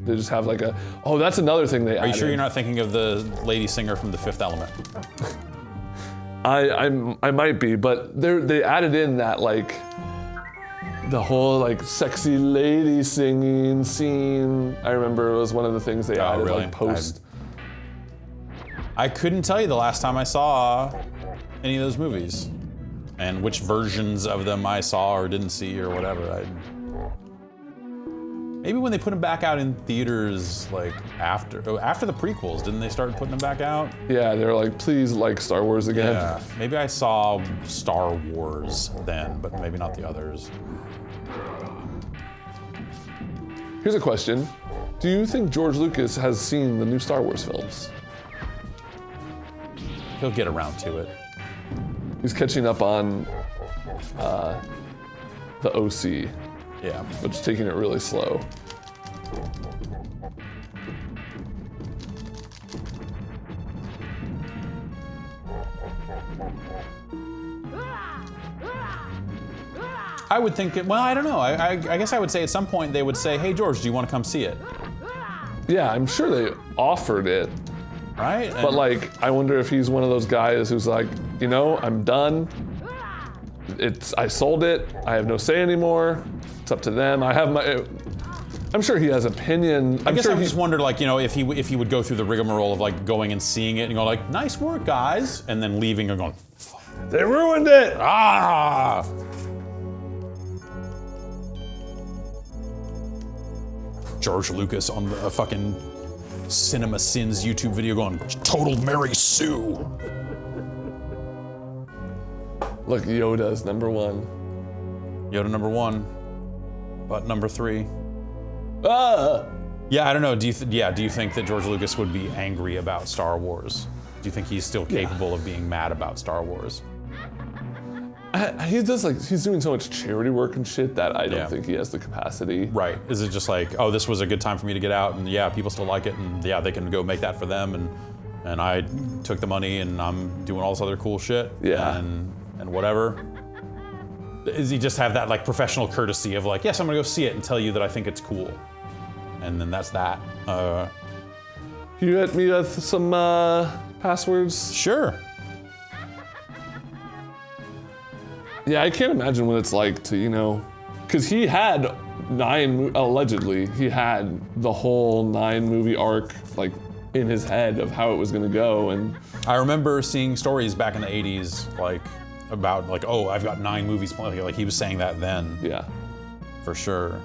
They just have like a. Oh, that's another thing they. Are you sure you're not thinking of the lady singer from The Fifth Element? I might be, but they added in that like the whole like sexy lady singing scene. I remember it was one of the things they added really? like post. I couldn't tell you the last time I saw any of those movies, and which versions of them I saw or didn't see or whatever. Maybe when they put them back out in theaters, like after the prequels, didn't they start putting them back out? Yeah, they're like, please like Star Wars again. Yeah, maybe I saw Star Wars then, but maybe not the others. Here's a question. Do you think George Lucas has seen the new Star Wars films? He'll get around to it. He's catching up on the OC, Yeah. but just taking it really slow. I would think well, I don't know. I guess I would say at some point they would say, hey, George, do you want to come see it? Yeah, I'm sure they offered it, Right? but like, I wonder if he's one of those guys who's like, you know, I'm done. I sold it. I have no say anymore. It's up to them. I'm sure he has opinion. I guess I just wondered, like, you know, if he would go through the rigmarole of like going and seeing it and go like, nice work, guys, and then leaving and going, They ruined it! ah! George Lucas on the fucking Cinema Sins YouTube video going, total Mary Sue. Look, Yoda's #1. Yoda #1, but #3. Ah! Yeah, I don't know. Do you think that George Lucas would be angry about Star Wars? Do you think he's still capable of being mad about Star Wars? He does he's doing so much charity work and shit that I don't Yeah. think he has the capacity. Right. Is it just like, oh, this was a good time for me to get out, and yeah, people still like it, and yeah, they can go make that for them, and I took the money, and I'm doing all this other cool shit, Yeah. and whatever. Does he just have that like professional courtesy of like, yes, I'm gonna go see it and tell you that I think it's cool, and then that's that. Can you hit me with some passwords? Sure. Yeah, I can't imagine what it's like to, because he had allegedly, he had the whole 9-movie arc in his head of how it was gonna go, and I remember seeing stories back in the 80s about oh, I've got 9 movies planned. Like he was saying that then. yeah. For sure.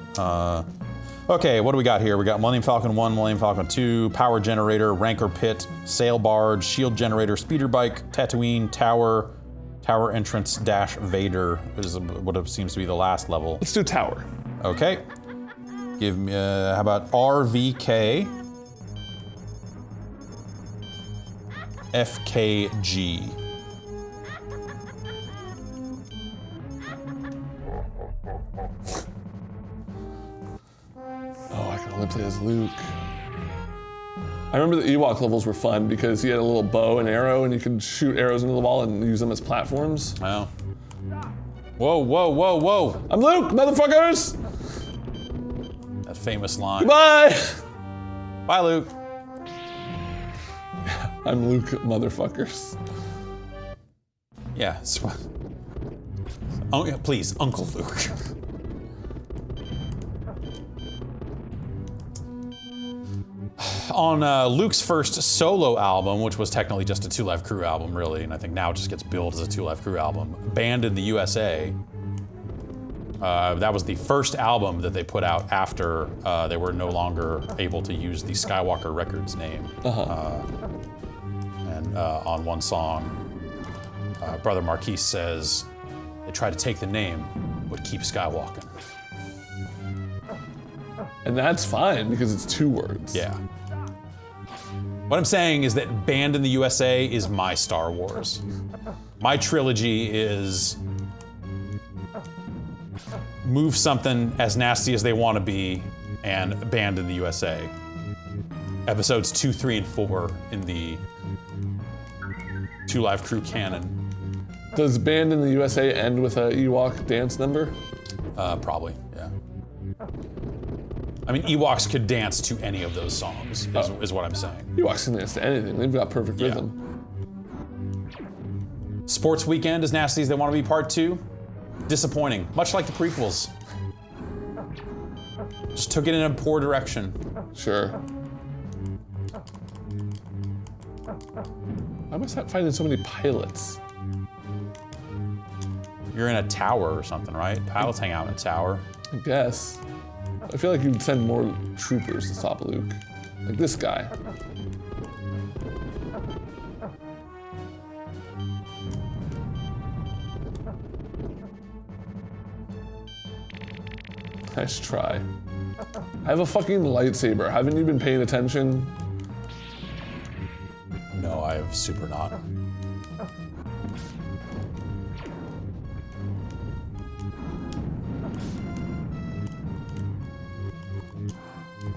Okay, what do we got here? We got Millennium Falcon 1, Millennium Falcon 2, Power Generator, Rancor Pit, Sail Barge, Shield Generator, Speeder Bike, Tatooine, Tower Entrance Dash Vader is what it seems to be the last level. Let's do Tower. Okay. Give me, how about RVK, FKG. Oh, I can only play as Luke. I remember the Ewok levels were fun because he had a little bow and arrow and you could shoot arrows into the wall and use them as platforms. Wow. Whoa, whoa, whoa, whoa. I'm Luke, motherfuckers! That famous line. Goodbye! Bye, Luke. I'm Luke, motherfuckers. Yeah. Oh, yeah, please, Uncle Luke. On Luke's first solo album, which was technically just a Two Live Crew album, really, and I think now it just gets billed as a Two Live Crew album, Banned in the USA, that was the first album that they put out after they were no longer able to use the Skywalker Records name. And on one song, Brother Marquise says, they tried to take the name, but keep Skywalking. And that's fine because it's 2 words. Yeah. What I'm saying is that Banned in the USA is my Star Wars. My trilogy is move something as nasty as they want to be and Banned in the USA. Episodes 2, 3, and 4 in the Two Live Crew canon. Does Band in the USA end with a Ewok dance number? Probably, yeah. I mean, Ewoks could dance to any of those songs, is what I'm saying. Ewoks can dance to anything. They've got perfect Yeah. rhythm. Sports Weekend, as nasty as they want to be, Part 2, disappointing, much like the prequels. Just took it in a poor direction. Sure. Why am I finding so many pilots? You're in a tower or something, right? Pilots hang out in a tower. I guess. I feel like you'd send more troopers to stop Luke. Like this guy. Nice try. I have a fucking lightsaber. Haven't you been paying attention? No, I have super not.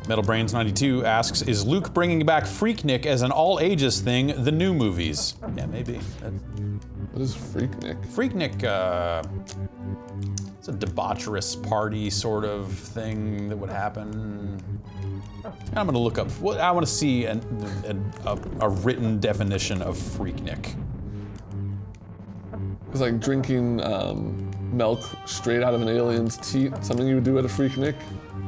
Metal Brains 92 asks, is Luke bringing back Freaknik as an all-ages thing, the new movies? Yeah, maybe. What is Freaknik? Freaknik, it's a debaucherous party sort of thing that would happen. I'm gonna look up, I wanna see a written definition of Freaknik. It's like drinking milk straight out of an alien's teat. Something you would do at a Freaknik?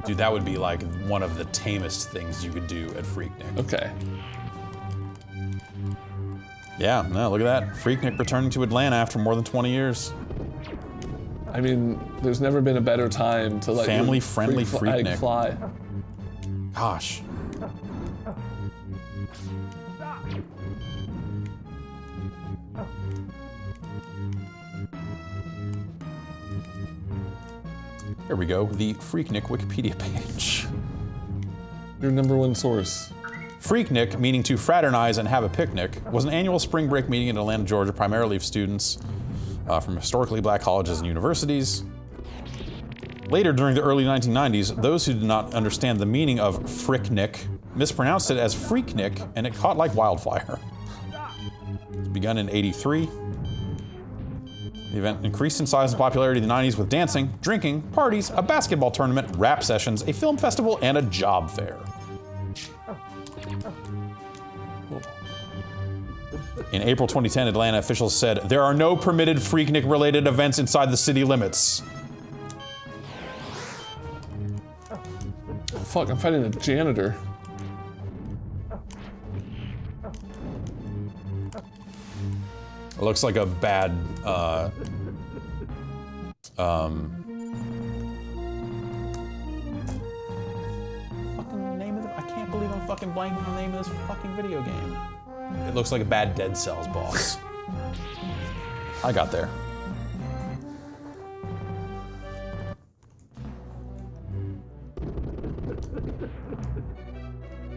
Dude, that would be like one of the tamest things you could do at Freaknik. Okay. Yeah, no, look at that. Freaknik returning to Atlanta after more than 20 years. I mean, there's never been a better time to let your Family-friendly freak flag Freaknik. fly. Gosh. Here we go, the Freaknik Wikipedia page. Your #1 source. Freaknik, meaning to fraternize and have a picnic, was an annual spring break meeting in Atlanta, Georgia, primarily of students from historically black colleges and universities. Later, during the early 1990s, those who did not understand the meaning of Fricknik mispronounced it as Freaknik, and it caught like wildfire. It was begun in '83. The event increased in size and popularity in the 90s with dancing, drinking, parties, a basketball tournament, rap sessions, a film festival, and a job fair. In April 2010, Atlanta officials said, there are no permitted Freaknik-related events inside the city limits. Fuck, I'm fighting a janitor. It looks like a bad, fucking name of it? I can't believe I'm fucking blanking on the name of this fucking video game. It looks like a bad Dead Cells boss. I got there.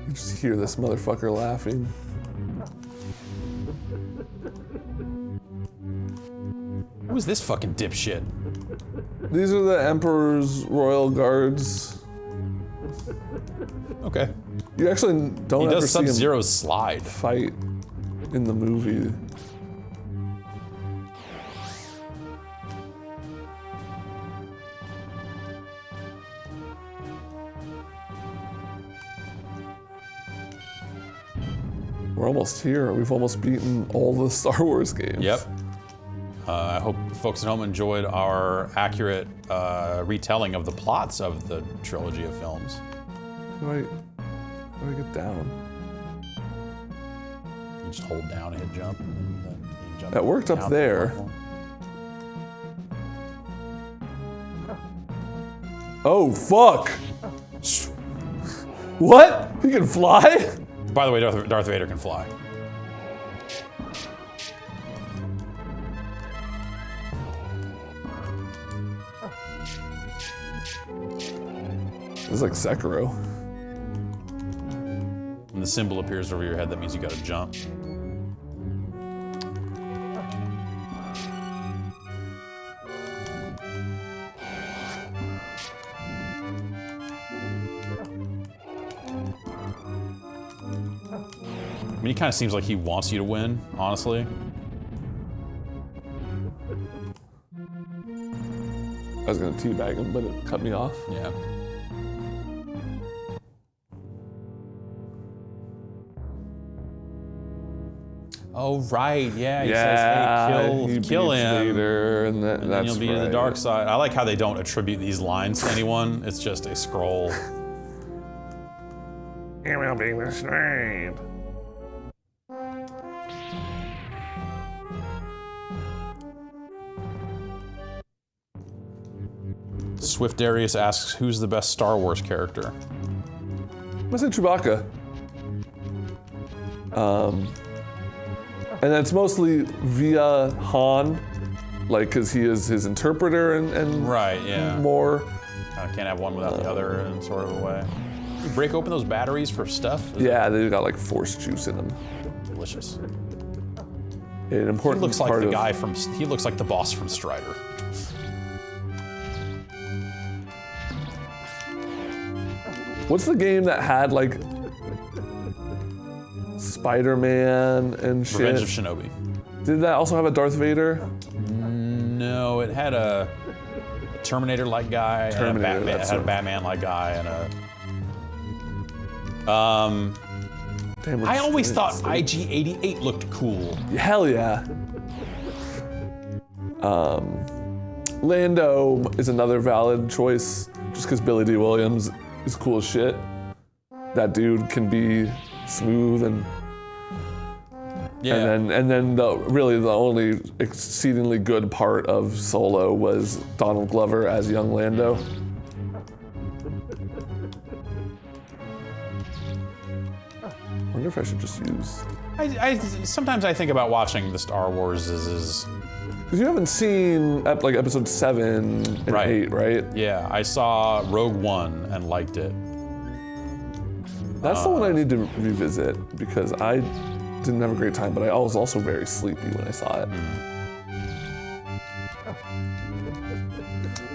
You just hear this motherfucker laughing. Who is this fucking dipshit? These are the Emperor's Royal Guards. Okay. You actually don't He ever does see him Sub-Zero's slide. fight in the movie. We're almost here. We've almost beaten all the Star Wars games. Yep. I hope folks at home enjoyed our accurate retelling of the plots of the trilogy of films. How do I get down? You just hold down and hit jump. And then you jump That worked up down there. to the platform. Oh, fuck! What? He can fly? By the way, Darth Vader can fly. It's like Sekiro. When the symbol appears over your head, that means you gotta jump. I mean, he kind of seems like he wants you to win, honestly. I was gonna teabag him, but it cut me off. Yeah. Oh, right, yeah, he says, hey, he kill beats him. Vader, and And then that's you'll be in the right. dark side. I like how they don't attribute these lines to anyone. It's just a scroll. You will be betrayed. Swift Darius asks, who's the best Star Wars character? I say Chewbacca. And that's mostly via Han, like, because he is his interpreter and Right, yeah. more. Kind of can't have one without the other in sort of a way. You break open those batteries for stuff? Yeah, they got like Force juice in them. Delicious. An He important looks like part the of guy from, he looks like the boss from Strider. What's the game that had like Spider-Man and shit? Revenge of Shinobi. Did that also have a Darth Vader? No, it had a Terminator-like guy, and a Terminator, Batman, it that's had a it. Batman-like guy, and a... Damn, I always thought I. IG-88 looked cool. Hell yeah. Lando is another valid choice, just because Billy D. Williams is cool as shit. That dude can be smooth and Yeah. and then really the only exceedingly good part of Solo was Donald Glover as young Lando. wonder if I should just use... Sometimes I think about watching the Star Wars is Because you haven't seen like episode 7 and 8, right? Yeah, I saw Rogue One and liked it. That's the one I need to revisit because I didn't have a great time, but I was also very sleepy when I saw it.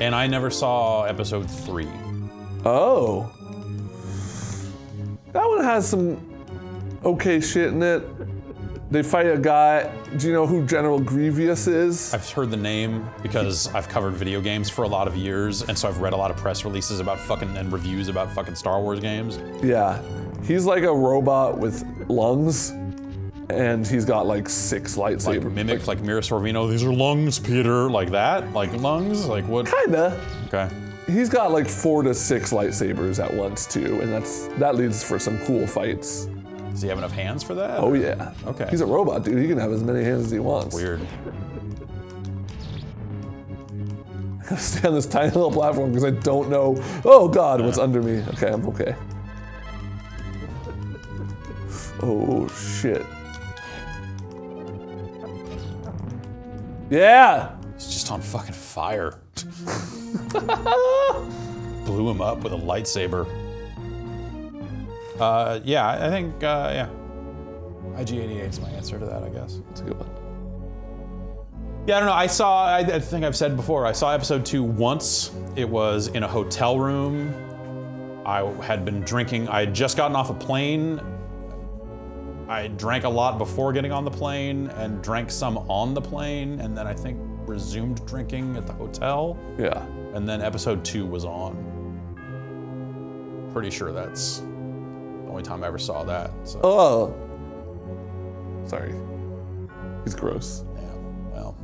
And I never saw episode 3. Oh. That one has some okay shit in it. They fight a guy. Do you know who General Grievous is? I've heard the name because I've covered video games for a lot of years, and so I've read a lot of press releases about and reviews about fucking Star Wars games. Yeah. He's like a robot with lungs, and he's got like 6 lightsabers. Like mimic, like Mira Sorvino, these are lungs, Peter, like that? Like lungs? Like what? Kinda. Okay. He's got like 4 to 6 lightsabers at once too, and that leads for some cool fights. Does he have enough hands for that? Oh yeah. Okay. He's a robot, dude. He can have as many hands as he wants. Weird. Stay on this tiny little platform because I don't know. Oh God, what's under me? Okay, I'm okay. Oh shit. Yeah. He's just on fucking fire. Blew him up with a lightsaber. Yeah, I think, yeah. IG-88 is my answer to that, I guess. That's a good one. Yeah, I don't know, I think I've said before, I saw episode 2 once. It was in a hotel room. I had been drinking, I had just gotten off a plane. I drank a lot before getting on the plane and drank some on the plane, and then I think resumed drinking at the hotel. Yeah. And then episode 2 was on. Pretty sure that's the only time I ever saw that. So. Oh. Sorry. He's gross. Yeah, well.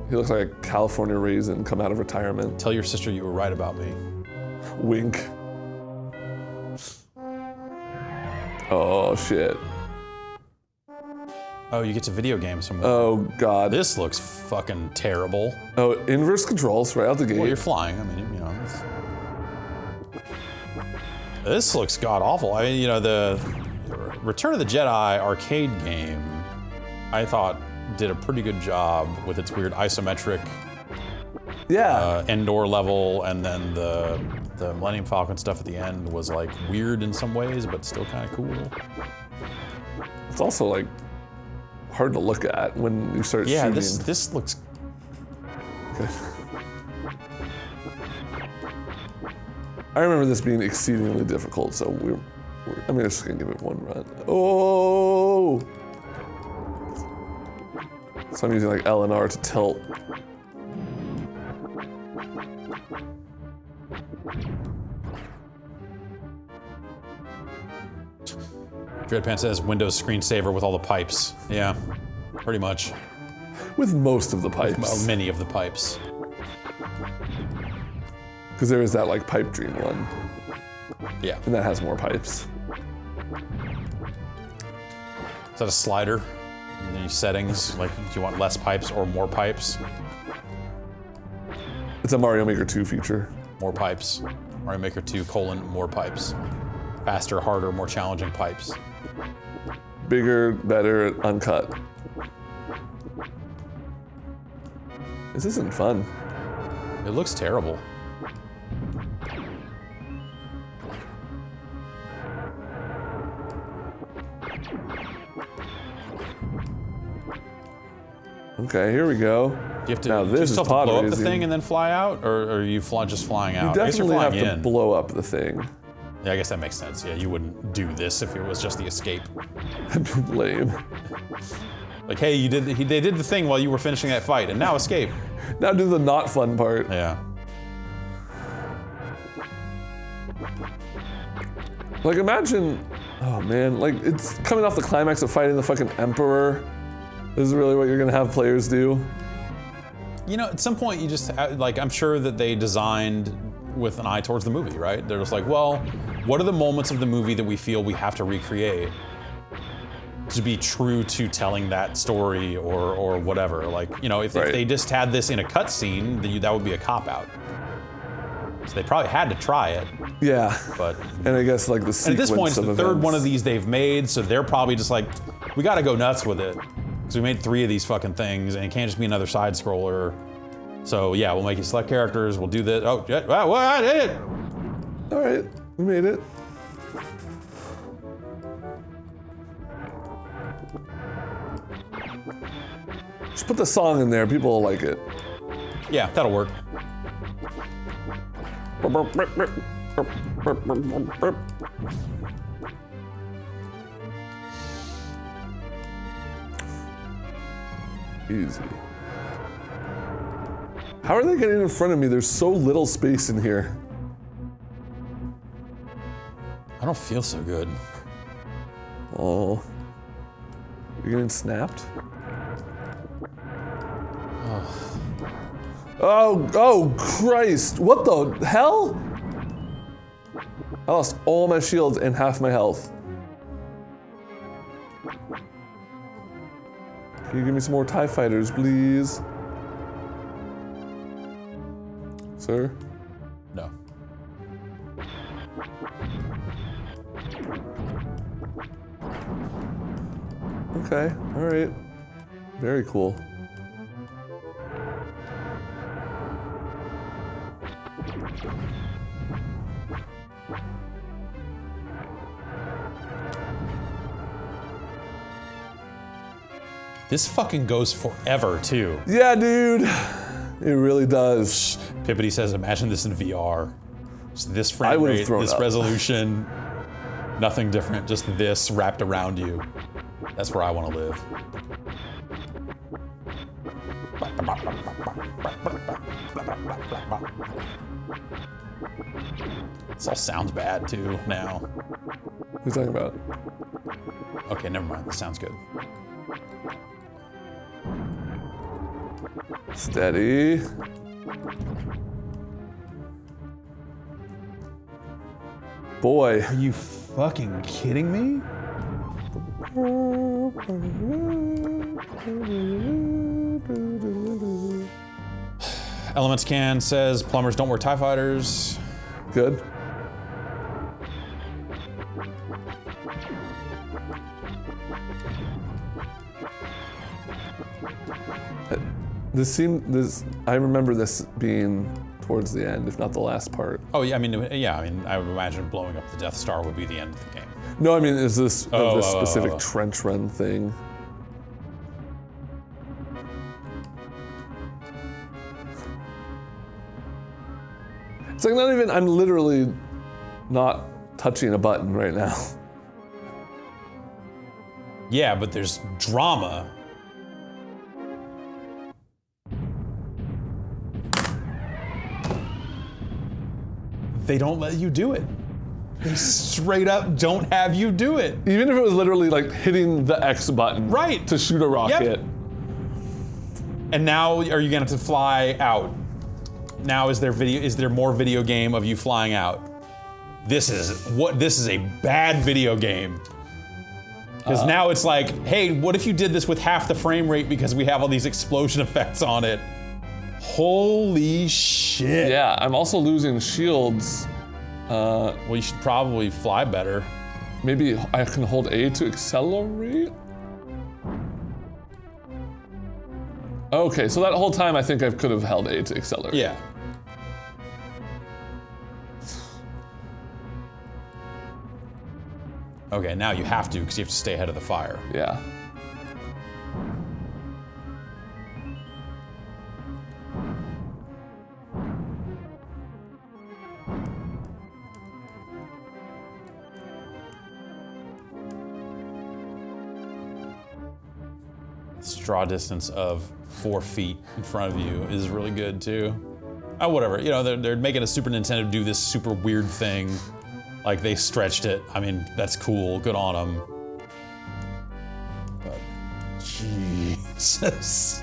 He looks like a California raisin come out of retirement. Tell your sister you were right about me. Wink. Oh shit. Oh, you get to video games from. Oh God. This looks fucking terrible. Oh, inverse controls right out the gate. Well, you're flying. I mean, you know. This looks god awful. I mean, you know, the Return of the Jedi arcade game, I thought did a pretty good job with its weird isometric Endor level, and then the Millennium Falcon stuff at the end was like weird in some ways, but still kind of cool. It's also like hard to look at when you start shooting. Yeah, this looks. Okay. I remember this being exceedingly difficult, so I'm just gonna give it one run. Oh! So I'm using like L and R to tilt. Dreadpan says Windows screensaver with all the pipes. Yeah, pretty much. With most of the pipes. Many of the pipes. Because there is that like pipe dream one. Yeah. And that has more pipes. Is that a slider? Any settings? Like, do you want less pipes or more pipes? It's a Mario Maker 2 feature. More pipes. Mario Maker 2, more pipes. Faster, harder, more challenging pipes. Bigger, better, uncut. This isn't fun. It looks terrible. Okay, here we go. Do you have to, now do this you is still have to blow up the pod-raising. thing and then fly out, or are you just flying out? You I guess you're definitely flying have to in. blow up the thing. Yeah, I guess that makes sense. Yeah, you wouldn't do this if it was just the escape. That'd be lame. Like, hey, they did the thing while you were finishing that fight, and now escape. Now do the not fun part. Yeah. Like imagine, oh man, like it's coming off the climax of fighting the fucking Emperor. This is really what you're gonna have players do? You know, at some point you just, like, I'm sure that they designed with an eye towards the movie, right? They're just like, well, what are the moments of the movie that we feel we have to recreate to be true to telling that story or whatever? Like, you know, if they just had this in a cutscene, that would be a cop-out. So they probably had to try it, Yeah. but And I guess like the and at sequence this point, it's of the third events. one of these they've made, so they're probably just like, we gotta go nuts with it. Because we made 3 of these fucking things, and it can't just be another side scroller. So yeah, we'll make you select characters, we'll do this. Oh, yeah, well, I did it! All right, we made it. Just put the song in there, people will like it. Yeah, that'll work. Easy. How are they getting in front of me? There's so little space in here. I don't feel so good. Oh. You're getting snapped? Oh Christ. What the hell? I lost all my shields and half my health. Can you give me some more TIE fighters, please? Sir? No. Okay, alright. Very cool. This fucking goes forever, too. Yeah, dude. It really does. Pippity says, imagine this in VR. Just this I frame would've rate, thrown this up. resolution, nothing different, just this wrapped around you. That's where I want to live. This all sounds bad, too, now. Who's talking about? Okay, never mind. This sounds good. Steady. Boy. Are you fucking kidding me? Elements Can says plumbers don't wear TIE fighters. Good. I remember this being towards the end, if not the last part. Oh yeah, I mean, I would imagine blowing up the Death Star would be the end of the game. No, I mean, is this of this oh, specific oh. trench run thing? It's like not even, I'm literally not touching a button right now. Yeah, but there's drama. They don't let you do it. They straight up don't have you do it. Even if it was literally like hitting the X button Right. to shoot a rocket. Yep. And now are you gonna have to fly out? Now is there more video game of you flying out? This is a bad video game. Because now it's like, hey, what if you did this with half the frame rate because we have all these explosion effects on it? Holy shit. Yeah, I'm also losing shields. Well, you should probably fly better. Maybe I can hold A to accelerate? Okay, so that whole time I think I could have held A to accelerate. Yeah. Okay, now you have to because you have to stay ahead of the fire. Yeah. This draw distance of 4 feet in front of you is really good too. Oh, whatever. You know, they're making a Super Nintendo do this super weird thing. Like they stretched it. I mean, that's cool. Good on them. But Jesus.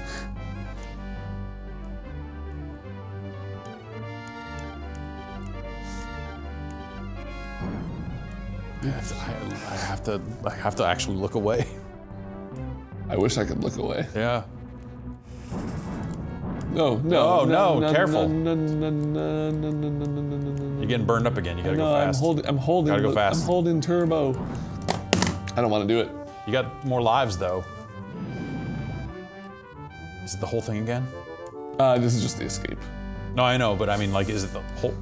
I have to actually look away. I wish I could look away. Yeah. No, careful. No. You're getting burned up again. You gotta go No, fast. I'm holding. Gotta go fast. I'm holding turbo. I don't want to do it. You got more lives though. Is it the whole thing again? This is just the escape. No, I know, but I mean, like, is it the whole?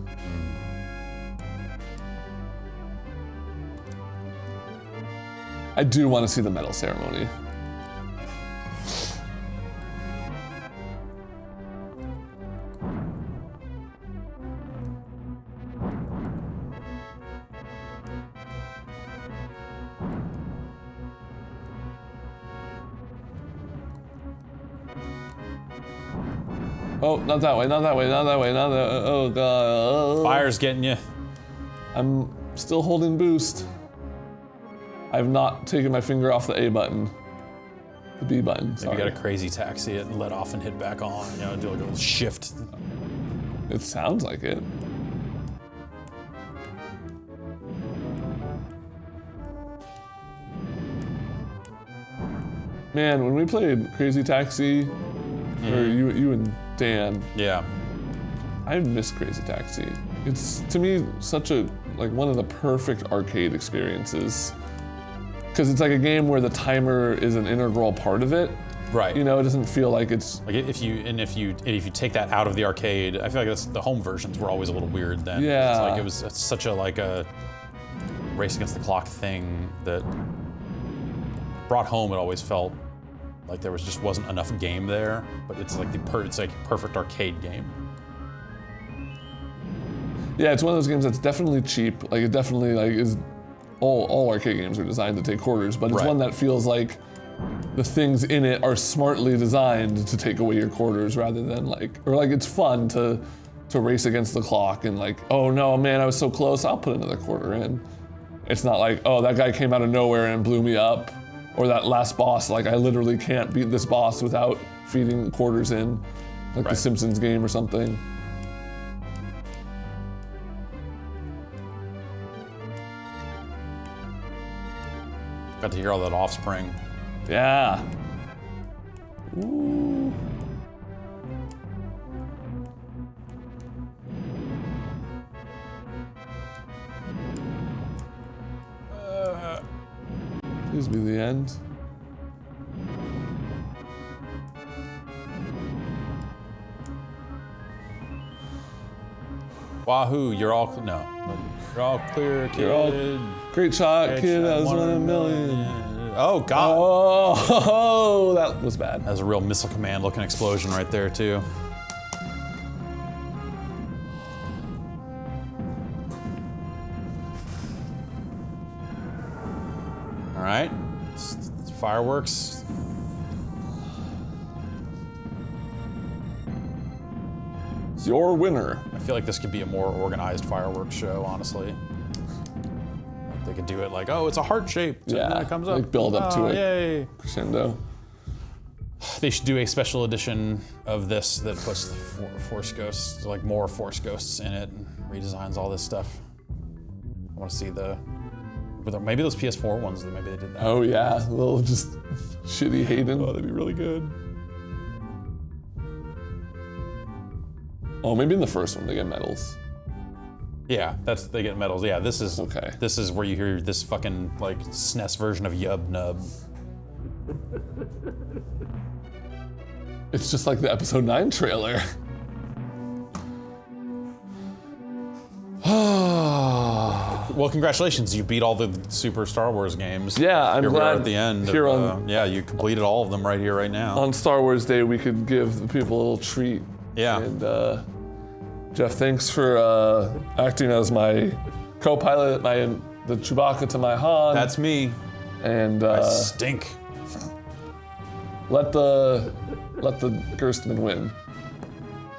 I do want to see the medal ceremony. Oh, not that way, not that way, not that way, not that way. Oh, God. Fire's getting you. I'm still holding boost. I've not taken my finger off the A button. The B button, sorry. You gotta crazy taxi it and let off and hit back on. You know, do like a little shift. It sounds like it. Man, when we played Crazy Taxi, or you and Dan, Yeah. I miss Crazy Taxi. It's, to me, such a, like, one of the perfect arcade experiences. Because it's like a game where the timer is an integral part of it. Right. You know, it doesn't feel like it's... Like if you take that out of the arcade, I feel like the home versions were always a little weird then. Yeah. It's like it was such a like a race against the clock thing that brought home. It always felt like there just wasn't enough game there, but it's like it's like a perfect arcade game. Yeah, it's one of those games that's definitely cheap. Like it definitely like is all arcade games are designed to take quarters, but it's Right. one that feels like the things in it are smartly designed to take away your quarters rather than like, or like it's fun to race against the clock and like, oh no, man, I was so close, I'll put another quarter in. It's not like, oh, that guy came out of nowhere and blew me up, or that last boss, like I literally can't beat this boss without feeding quarters in, like the Right. Simpsons game or something. Got to hear all that Offspring. Yeah. Ooh. Please be the end. Wahoo! You're all clear, kid. You're all great shot, kid. That was One 1 in a in a million. Oh God! Oh, that was bad. That was a real Missile Command looking explosion right there too. All right, it's fireworks. It's your winner. I feel like this could be a more organized fireworks show, honestly. They could do it like, oh, it's a heart shape. Yeah, and then it comes up. like build up to it. Yay! Crescendo. They should do a special edition of this that puts the Force Ghosts, like more Force Ghosts in it, and redesigns all this stuff. I want to see maybe those PS4 ones. Maybe they did that. Oh yeah, a little just shitty Hayden. Oh, that'd be really good. Oh, maybe in the first one they get medals. Yeah, they get medals. Yeah, this is Okay. This is where you hear this fucking like SNES version of Yub Nub. It's just like the episode 9 trailer. Well, congratulations! You beat all the Super Star Wars games. Yeah, I'm here we are glad at the end. here on- Yeah, you completed all of them right here, right now. On Star Wars Day, we could give the people a little treat. Yeah. And Jeff, thanks for acting as my co-pilot, the Chewbacca to my Han. That's me. And I stink. let the Gerstmann win.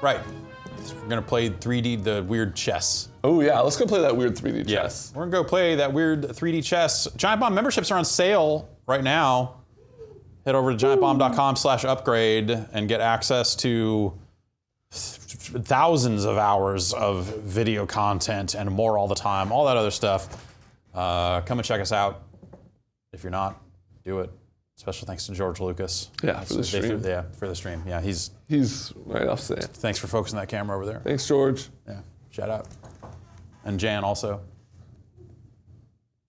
Right. We're gonna play 3D, the weird chess. Oh yeah, let's go play that weird 3D chess. We're gonna go play that weird 3D chess. Giant Bomb memberships are on sale right now. Head over to giantbomb.com/upgrade and get access to thousands of hours of video content and more all the time, all that other stuff. Come and check us out. If you're not, do it. Special thanks to George Lucas. Yeah, for the stream. Yeah, for the stream. Yeah, He's right off set. thanks for focusing that camera over there. Thanks, George. Yeah, shout out. And Jan also.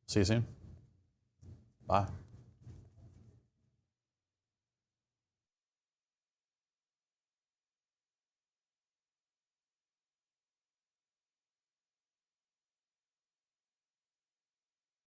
See you soon. Bye.